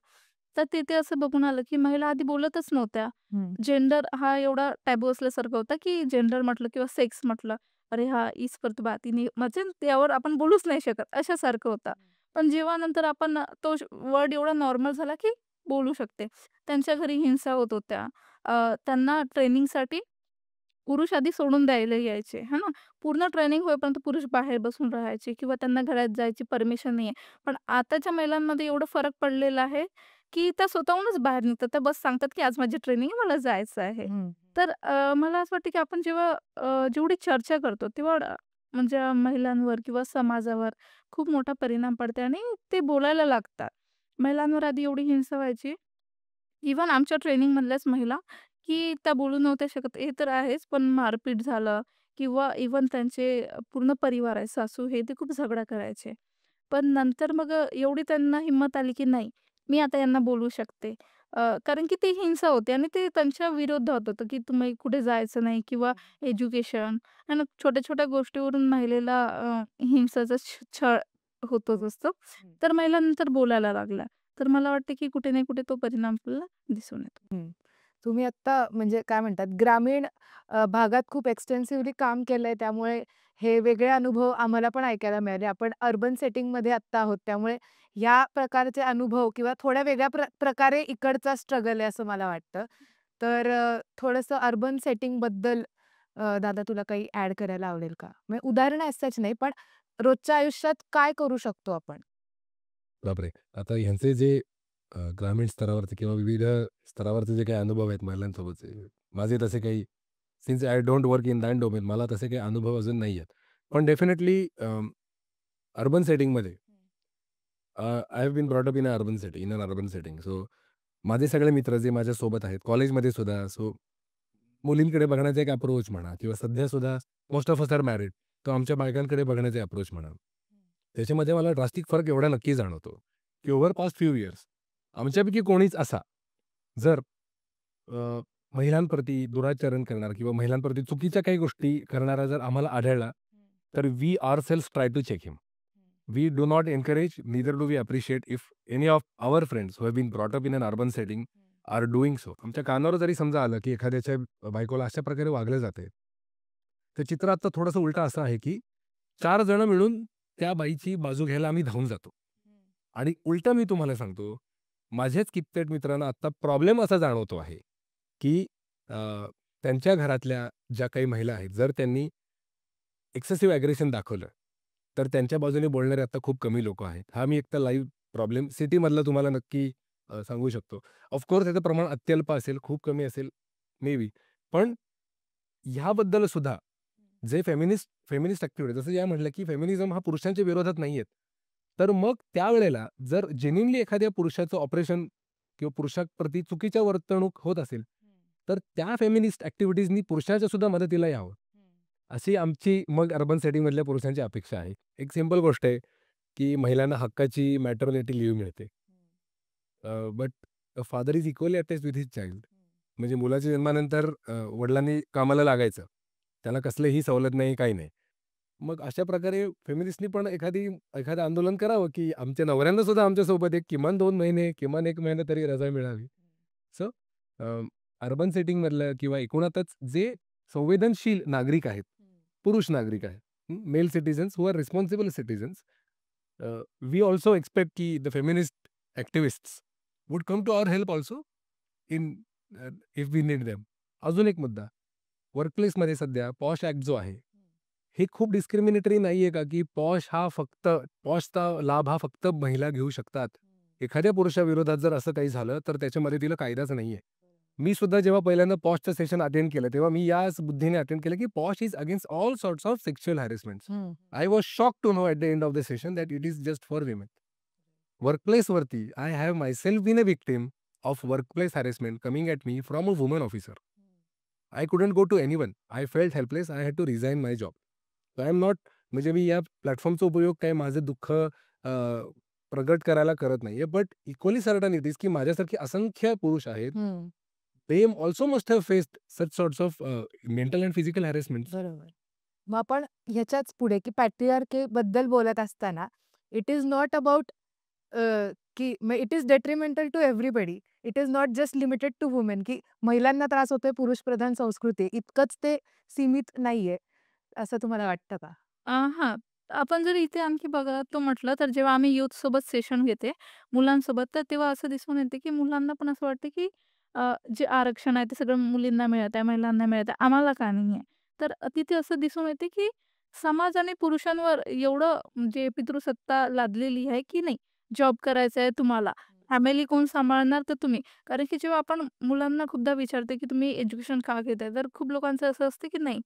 तर तिथे असं बघून आलं, की महिला आधी बोलतच नव्हत्या. हं. जेंडर हा एवढा टॅबू असल्यासारखं होता, की जेंडर म्हटलं किंवा सेक्स म्हटलं, "अरे हां, इस पर तो बात ही नहीं" म्हणजे त्यावर आपण बोलूच नाही शकत, अशासारखं होतं. पण जेव्हा नंतर आपण तो वर्ड एवढा नॉर्मल झाला, की बोलू शकते. त्यांच्या घरी हिंसा होत होत्या. त्यांना ट्रेनिंगसाठी पुरुष आधी सोडून द्यायला यायचे, है ना. पूर्ण ट्रेनिंग होईपर्यंत पुरुष बाहेर बसून राहायचे किंवा त्यांना घरात जायची परमिशन नाहीये. पण आताच्या महिलांमध्ये एवढा फरक पडलेला आहे, की त्या स्वतःहूनच बाहेर निघतात. त्या बस सांगतात, की आज माझी ट्रेनिंग आहे, मला जायचं आहे. हं. तर मला असं वाटतं, की आपण जेव्हा जेवढी चर्चा करतो, तेव्हा म्हणजे महिलांवर किंवा समाजावर खूप मोठा परिणाम पडते आणि ते बोलायला लागतात. महिलांवर आधी एवढी हिंसा व्हायची इव्हन आमच्या ट्रेनिंगमधल्याच महिला, की त्या बोलू नव्हत्या शकत. हे तर आहेच, पण मारपीट झालं किंवा इव्हन त्यांचे पूर्ण परिवार आहे, सासू हे ते खूप झगडा करायचे. पण नंतर मग एवढी त्यांना हिंमत आली, की नाही, मी आता यांना बोलू शकते. कारण की ती हिंसा होती आणि ते त्यांच्या विरोधात होतं, की तुम्ही कुठे जायचं नाही किंवा एज्युकेशन आणि छोट्या-छोट्या गोष्टीवरून महिलेला हिंसाचा छळ होतच असतो. हं. तर महिला नंतर बोलायला लागल्या. तर मला वाटतं, की कुठे ना कुठे तो परिणाम आपल्याला दिसून येतो. हं. तुम्ही आत्ता म्हणजे काय म्हणतात ग्रामीण भागात खूप एक्सटेन्सिव्हली काम केलंय त्यामुळे हे वेगळे अनुभव आम्हाला पण ऐकायला मिळाले. आपण अर्बन सेटिंगमध्ये आत्ता आहोत त्यामुळे ह्या प्रकारचे अनुभव किंवा थोड्या वेगळ्या प्रकारे इकडचा स्ट्रगल आहे असं मला वाटतं. तर थोडंसं अर्बन सेटिंगबद्दल दादा तुला काही ॲड करायला आवडेल का? म्हणजे उदाहरण ॲज सच नाही पण रोजच्या आयुष्यात काय करू शकतो आपण? बापरे! आता ह्यांचे जे ग्रामीण स्तरावरचे किंवा विविध स्तरावरचे जे काही अनुभव आहेत महिलांसोबतचे, माझे तसे काही since I don't work in that domain, मला तसे काही अनुभव अजून नाही आहेत. पण डेफिनेटली अर्बन सेटिंगमध्ये I have been brought up in urban city, in an urban setting. So माझे सगळे मित्र जे माझ्यासोबत आहेत, कॉलेजमध्ये सुद्धा, सो मुलींकडे बघण्याचा एक अप्रोच म्हणा किंवा सध्या सुद्धा most of us are married, तर आमच्या बायकांकडे बघण्याचा अप्रोच म्हणा. त्याच्यामध्ये मला ड्रास्टिक फरक एवढा नक्की जाणवतो, की ओव्हर पास्ट फ्यू इयर्स आमच्यापैकी कोणीच असा जर अ, महिलांप्रती दुराचरण करणारा किंवा महिलांप्रती चुकीच्या काही गोष्टी करणारा जर आम्हाला आढळला, तर we ourselves try to check him. We do not encourage, neither do we appreciate if any of our friends who have been brought up in an urban setting are doing so. आमच्या कानावर जरी समजा आलं, की एखाद्याच्या बायकोला अशा प्रकारे वागलं जातंय, तर चित्र आता थोडंसं उलटं असं आहे, की 4 जण मिळून त्या बाईची बाजू घ्यायला आम्ही धावून जातो. आणि उलटं मी तुम्हाला सांगतो, माझ्याच कित्येक मित्रांना आता प्रॉब्लेम असा जाणवतो आहे, की त्यांच्या घरातल्या ज्या काही महिला आहेत, जर त्यांनी एक्सेसिव्ह ॲग्रेशन दाखवलं, तर त्यांच्या बाजूने बोलणारे आता खूप कमी लोकं आहेत. हा मी एकतर लाईव्ह प्रॉब्लेम सिटीमधला तुम्हाला नक्की सांगू शकतो. ऑफकोर्स त्याचं प्रमाण अत्यल्प असेल, खूप कमी असेल, मे बी. पण ह्याबद्दल सुद्धा जे फेमिनिस्ट ॲक्टिव्हिटी, जसं या म्हटलं, की फेमिनिझम हा पुरुषांच्या विरोधात नाही आहेत. तर मग त्यावेळेला जर जेन्युइनली एखाद्या पुरुषाचं ऑपरेशन किंवा पुरुषाप्रती चुकीच्या वर्तणूक होत असेल, तर त्या फेमिनिस्ट ॲक्टिव्हिटीजनी पुरुषाच्या सुद्धा मदतीला यावं, अशी आमची मग अर्बन सेटिंगमधल्या पुरुषांची अपेक्षा आहे. एक सिंपल गोष्ट आहे, की महिलांना हक्काची मॅटर्निटी लीव्ह मिळते. But father is equally attached with his child. म्हणजे मुलाच्या जन्मानंतर वडिलांनी कामाला लागायचं. त्याला कसलीही सवलत नाही, काही नाही. मग अशा प्रकारे फेमिनिस्टनी पण एखादं आंदोलन करावं, की आमच्या नवऱ्यांना सुद्धा आमच्यासोबत एक किमान 2 महिने, किमान 1 महिना तरी रजा मिळावी. सो अर्बन सेटिंगमधलं किंवा एकूणातच जे संवेदनशील नागरिक आहेत, पुरुष नागरिक आहेत, male citizens who are responsible citizens, we also expect की the feminist activists would come to our help also in if we need them. अजून एक मुद्दा, वर्कप्लेसमध्ये सध्या पॉश ॲक्ट जो आहे, हे खूप डिस्क्रिमिनेटरी नाही आहे का, की पॉशचा लाभ हा फक्त महिला घेऊ शकतात. एखाद्या पुरुषाविरोधात जर असं काही झालं, तर त्याच्या मदतीला कायदाच नाही आहे. मी सुद्धा जेव्हा पहिल्यांदा पॉशचं सेशन अटेंड केलं, तेव्हा मी याच बुद्धीने अटेंड केलं, की POSH is against all sorts of sexual harassments. I was shocked to know at the end of the session that it is just for women. वर्कप्लेसवरती I have myself been a victim of workplace harassment coming at me from a woman officer. I couldn't go to anyone. I felt helpless. I had to resign my job. I am not, म्हणजे मी या प्लॅटफॉर्मचा उपयोग काय माझं दुःख प्रगट करायला करत नाहीये. But equally certain it is, की माझ्यासारखे असंख्य पुरुष आहेत, they also must have faced such sorts of mental and physical harassment. बरोबर. मग आपण ह्याच्याच पुढे, की पॅट्रिआर्की बद्दल बोलत असताना इट इज नॉट अबाउट की it is detrimental to everybody. It is not just limited to women, की महिलांना त्रास होतोय पुरुष प्रधान संस्कृती इतकंच ते सीमित नाहीये, असं तुम्हाला वाटतं का? हां. आपण जर इथे आणखी बघतो म्हटलं, तर जेव्हा आम्ही यूथसोबत सेशन घेते, मुलांसोबत, तर तेव्हा असं दिसून येते, की मुलांना पण असं वाटतं, की जे आरक्षण आहे ते सगळं मुलींना मिळत आहे, महिलांना मिळत आहे, आम्हाला का नाही आहे? तर तिथे असं दिसून येते, की समाजाने पुरुषांवर एवढं म्हणजे पितृसत्ता लादलेली आहे, की नाही जॉब करायचा आहे तुम्हाला, फॅमिली कोण सांभाळणार तर तुम्ही. कारण की जेव्हा आपण मुलांना खूपदा विचारते, की तुम्ही एज्युकेशन का घेताय? तर खूप लोकांचं असं असतं, की नाही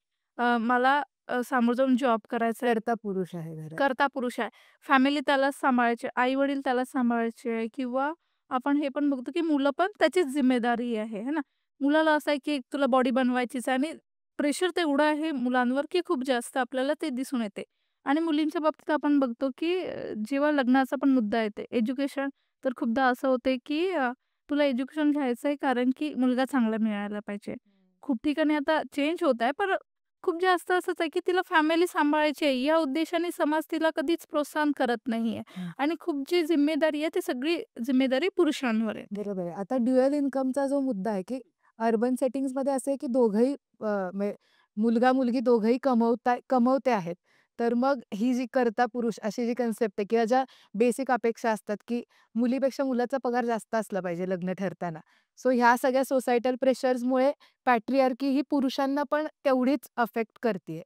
मला सामोरं जाऊन जॉब करायचा आहे. करता पुरुष आहे घरात. करता पुरुष आहे. फॅमिली त्यालाच सांभाळायची, आई-वडील त्यालाच सांभाळायचे किंवा आपण हे पण बघतो, की मुलं पण त्याचीच जिम्मेदारी आहे, है ना? मुलाला असं आहे, की तुला बॉडी बनवायचीच आहे आणि प्रेशर तेवढं आहे मुलांवर, की खूप जास्त आपल्याला ते दिसून येते. आणि मुलींच्या बाबतीत आपण बघतो, की जेव्हा लग्नाचा पण मुद्दा येते, एज्युकेशन, तर खूपदा असं होते, की तुला एज्युकेशन घ्यायचं आहे कारण की मुलगा चांगला मिळायला पाहिजे. खूप ठिकाणी आता चेंज होत आहे, पण खूप जास्त असंच आहे, की तिला फॅमिली सांभाळायची आहे, या उद्देशाने समाज तिला कधीच प्रोत्साहन करत नाहीये. आणि खूप जी जिम्मेदारी आहे, ती सगळी जिम्मेदारी पुरुषांवर आहे. बरोबर आहे. आता ड्युअल इन्कमचा जो मुद्दा आहे, की अर्बन सेटिंग्जमध्ये असं आहे, की दोघंही म्हणजे मुलगा-मुलगी दोघंही कमवते आहेत. तर मग ही जी कर्ता पुरुष अशी जी कन्सेप्ट आहे किंवा ज्या बेसिक अपेक्षा असतात, की मुलीपेक्षा मुलाचा पगार जास्त असला पाहिजे लग्न ठरताना. सो ह्या सगळ्या सोसायटल प्रेशर्समुळे पॅट्रिआर्की ही पुरुषांना पण तेवढीच अफेक्ट करतीये.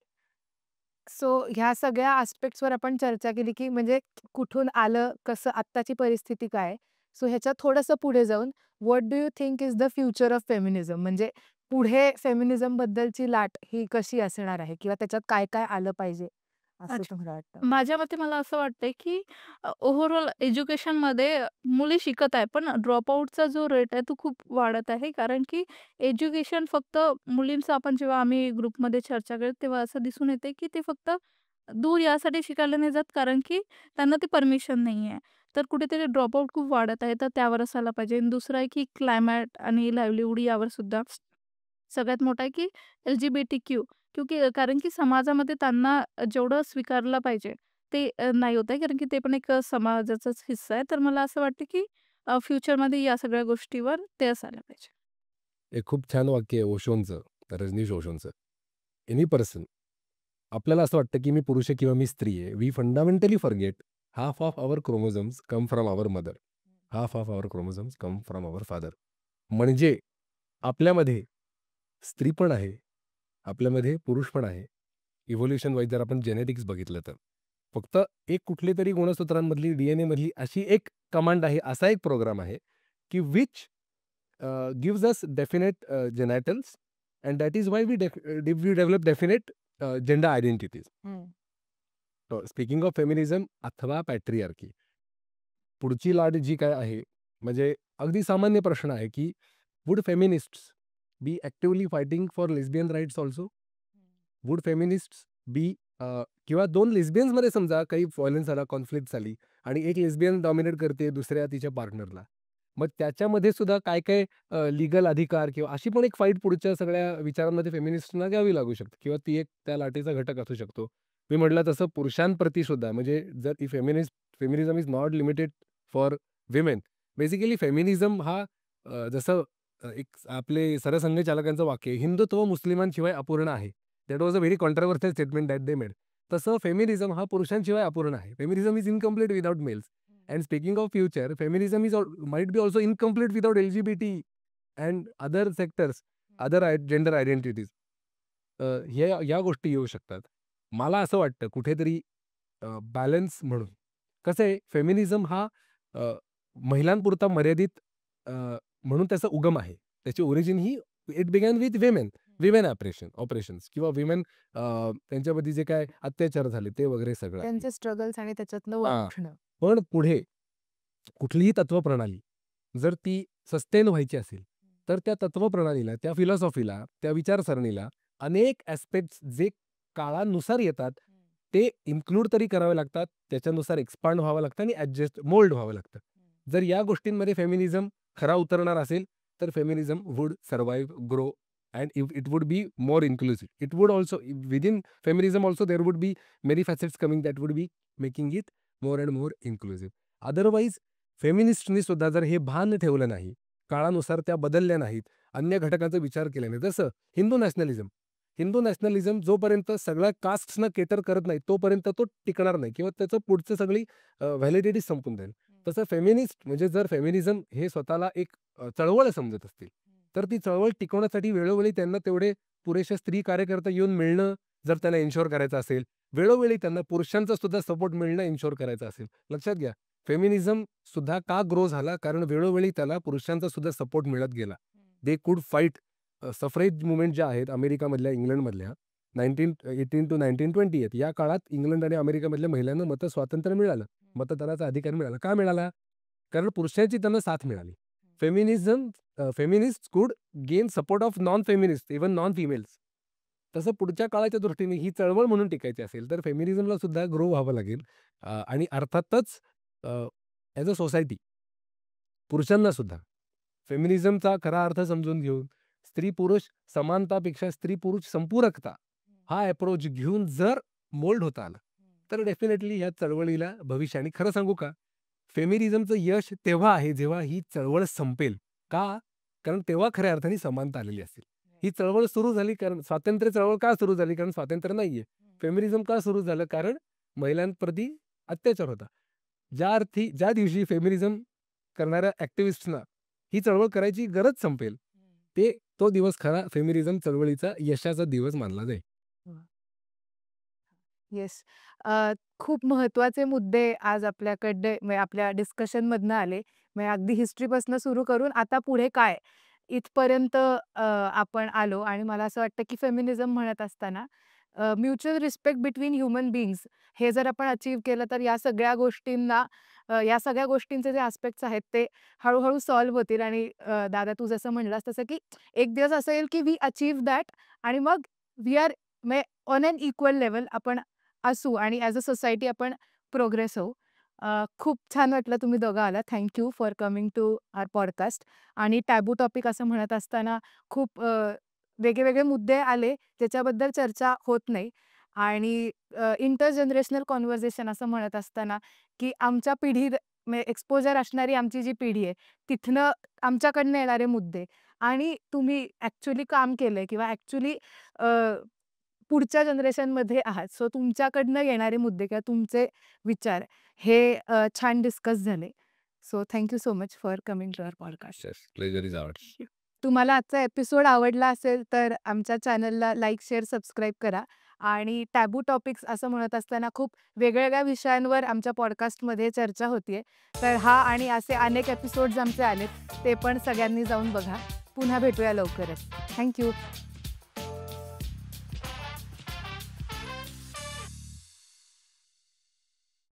सो ह्या सगळ्या आस्पेक्ट्सवर आपण चर्चा केली, की म्हणजे कुठून आलं, कसं आत्ताची परिस्थिती काय आहे. सो ह्याच्यात थोडंसं पुढे जाऊन what do you think is the future of feminism? म्हणजे पुढे फेमिनिझमबद्दलची लाट ही कशी असणार आहे किंवा त्याच्यात काय-काय आलं पाहिजे, असं अच्छा. तुम्हाला वाटतं? माझ्या मते मला असं वाटतंय, की ओव्हरऑल एज्युकेशनमध्ये मुली शिकत आहे, पण ड्रॉपआउटचा जो रेट आहे तो खूप वाढत आहे. कारण की एज्युकेशन फक्त मुलींचं आपण जेव्हा आम्ही ग्रुपमध्ये चर्चा करतो, तेव्हा असं दिसून येते, की ते फक्त दूर यासाठी शिकायला नाही जात, कारण की त्यांना ती परमिशन नाही आहे. तर कुठेतरी ड्रॉपआउट खूप वाढत आहे, तर त्यावर असायला पाहिजे. आणि दुसरं आहे, की क्लायमेट आणि लाईव्हलीहूड यावर सुद्धा सगळ्यात मोठा आहे, की एल-जी-बी-टी-क्यू कारण की समाजामध्ये त्यांना जेवढं स्वीकारलं पाहिजे, ते नाही होत आहे. कारण की ते पण एक समाजाचाच हिस्सा आहे. तर मला असं वाटतं, की फ्युचरमध्ये या सगळ्या गोष्टीवर ते असायला पाहिजे. एक खूप छान वाक्य आहे ओशोंचं, रजनीश ओशोंचं. एनी पर्सन आपल्याला असं वाटतं, की मी पुरुष आहे किंवा मी स्त्री आहे. We fundamentally forget half of our chromosomes come from our mother. Half of our chromosomes come from our father. म्हणजे आपल्यामध्ये स्त्री पण आहे, आपल्यामध्ये पुरुष पण आहे. इव्होल्यूशन वाईज जर आपण जेनेटिक्स बघितलं तर. फक्त एक कुठलीतरी गुणसूत्रांमधली, DNA मधली अशी एक कमांड आहे, असा एक प्रोग्राम आहे, की which gives us definite genitals and that is why we develop definite gender identities. Speaking of feminism अथवा पॅट्रियार्की, पुढची लाट जी काय आहे, म्हणजे अगदी सामान्य प्रश्न आहे, की would feminists be actively fighting for lesbian rights also? Would feminists be किंवा 2 लेस्बियन्समध्ये समजा काही व्हायलन्स झाला, कॉन्फ्लिक्ट झाली आणि एक लेस्बियन डॉमिनेट करते दुसऱ्या तिच्या पार्टनरला. मग त्याच्यामध्ये सुद्धा काय-काय लीगल अधिकार किंवा अशी पण एक फाईट पुढच्या सगळ्या विचारांमध्ये फेमिनिस्टना घ्यावी लागू शकते किंवा ती एक त्या लाटेचा घटक असू शकतो. मी म्हटलं तसं पुरुषांप्रती सुद्धा म्हणजे जर ती feminism is not limited for women. Basically feminism हा जसं एक आपले सरसंघचालकांचं वाक्य आहे, हिंदुत्व मुस्लिमांशिवाय अपूर्ण आहे. That was a very controversial statement that they made. तसं फेमिनिझम हा पुरुषांशिवाय अपूर्ण आहे. Feminism is incomplete without males. And speaking of future, feminism is might be also incomplete without LGBT and other sectors, other gender identities. या गोष्टी येऊ शकतात. मला असं वाटतं कुठेतरी बॅलन्स म्हणून. कसं आहे फेमिनिझम हा अ, महिलांपुरता मर्यादित अ, म्हणून त्याचा उगम आहे. त्याची origin he it begin with women operations किंवा विमेन त्यांच्यामध्ये जे काय अत्याचार झाले ते वगैरे सगळं आहे. त्यांचे स्ट्रगल्स आणि त्याच्यातनं हां. वाचणं. पण पुढे कुठलीही तत्वप्रणाली जर ती सस्टेन व्हायची असेल, तर त्या तत्वप्रणालीला, त्या फिलॉसॉफीला, त्या विचारसरणीला अनेक ॲस्पेक्ट्स जे काळानुसार येतात, ते इन्क्लूड तरी करावे लागतात. त्याच्यानुसार एक्सपांड व्हावं लागतं आणि ॲडजस्ट, मोल्ड व्हावं लागतं. जर या गोष्टींमध्ये फेमिनिझम खरा उतरणार असेल, तर feminism would survive, grow and it would be more inclusive. It would also within feminism also there would be many facets coming that would be making it more and more inclusive. Otherwise फेमिनिस्टनी सुद्धा जर हे भान ठेवलं नाही, काळानुसार त्या बदलल्या नाहीत, अन्य घटकांचा विचार केला नाही. जसं हिंदू नॅशनलिझम जोपर्यंत सगळ्या कास्ट्सना केटर करत नाही, तोपर्यंत तो टिकणार नाही किंवा त्याचं पुढचं सगळी व्हॅलिडिटी संपून जाईल. तसं फेमिनिस्ट म्हणजे जर फेमिनिझम हे स्वतःला एक चळवळ समजत असतील, तर ती चळवळ टिकवण्यासाठी वेळोवेळी त्यांना तेवढे पुरेशा स्त्री कार्यकर्ता येऊन मिळणं, जर त्यांना इन्शुअर करायचं असेल, वेळोवेळी त्यांना पुरुषांचा सुद्धा सपोर्ट मिळणं इन्शुअर करायचं असेल. लक्षात घ्या, फेमिनिझम सुद्धा का ग्रो झाला? कारण वेळोवेळी त्याला पुरुषांचा सुद्धा सपोर्ट मिळत गेला. They could fight. Suffrage movement ज्या आहेत अमेरिकामधल्या, इंग्लंडमधल्या 1918 टू 1920 या काळात इंग्लंड आणि अमेरिकेमधल्या महिलांना मत स्वातंत्र्य मिळालं. मतदानाचा अधिकार मिळाला. का मिळाला? कारण पुरुषांची त्यांना साथ मिळाली. फेमिनिस्ट कुड gain support of non feminist, even non females. तसं पुढच्या काळाच्या दृष्टीने ही चळवळ म्हणून टिकायची असेल, तर फेमिनिझमला सुद्धा ग्रो व्हावं लागेल. आणि अर्थातच ॲज अ सोसायटी पुरुषांना सुद्धा फेमिनिझमचा खरा अर्थ समजून घेऊन स्त्री-पुरुष समानतापेक्षा स्त्री-पुरुष संपूरकता हा अप्रोच घेऊन जर मोल्ड होता आलं, तर डेफिनेटली ह्या चळवळीला भविष्य. आणि खरं सांगू का, फेमिनिझमचं यश तेव्हा आहे जेव्हा ही चळवळ संपेल. का? कारण तेव्हा खऱ्या अर्थाने समानता आलेली असेल. ही चळवळ सुरू झाली कारण स्वातंत्र्य चळवळ का सुरू झाली? कारण स्वातंत्र्य नाहीये. फेमिनिझम का सुरू झालं? कारण महिलांप्रती अत्याचार होता. ज्या दिवशी फेमिनिझम करणाऱ्या ॲक्टिव्हिस्टना ही चळवळ करायची गरज संपेल, तो दिवस खरा फेमिनिझम चळवळीचा यशाचा दिवस मानला जाईल. येस. खूप महत्त्वाचे मुद्दे आज आपल्याकडे म्हणजे आपल्या डिस्कशनमधनं आले. म्हणजे अगदी हिस्ट्रीपासून सुरू करून आता पुढे काय इथपर्यंत आपण आलो आणि मला असं वाटतं की फेमिनिझम म्हणत असताना mutual respect between human beings हे जर आपण अचीव्ह केलं तर या सगळ्या गोष्टींना या सगळ्या गोष्टींचे जे ॲस्पेक्ट्स आहेत ते हळू सॉल्व्ह होतील आणि दादा तू जसं म्हणलास तसं की एक दिवस असं येईल की वी अचीव्ह दॅट आणि मग we are on an equal level आपण असू आणि ॲज अ सोसायटी आपण प्रोग्रेस होऊ. खूप छान वाटलं तुम्ही दोघं आलात. Thank you for coming to our podcast. आणि टॅबू टॉपिक असं म्हणत असताना खूप वेगळे मुद्दे आले ज्याच्याबद्दल चर्चा होत नाही आणि इंटरजनरेशनल कॉन्व्हर्सेशन असं म्हणत असताना की आमच्या पिढीत एक्सपोजर असणारी आमची जी पिढी आहे तिथनं आमच्याकडनं येणारे मुद्दे आणि तुम्ही ॲक्च्युली काम केलंय किंवा ॲक्च्युली पुढच्या जनरेशनमध्ये आहात. सो तुमच्याकडनं येणारे मुद्दे किंवा तुमचे विचार हे छान डिस्कस झाले. So thank so much for coming to our podcast. Yes, pleasure is ours. तुम्हाला आजचा एपिसोड आवडला असेल तर आमच्या चॅनलला लाईक, शेअर, सबस्क्राईब करा आणि टॅबू टॉपिक्स असं म्हणत असताना खूप वेगवेगळ्या विषयांवर आमच्या पॉडकास्टमध्ये चर्चा होतीये. तर हा आणि असे अनेक एपिसोड्स आमचे आलेत ते पण सगळ्यांनी जाऊन बघा. पुन्हा भेटूया लवकरच. थँक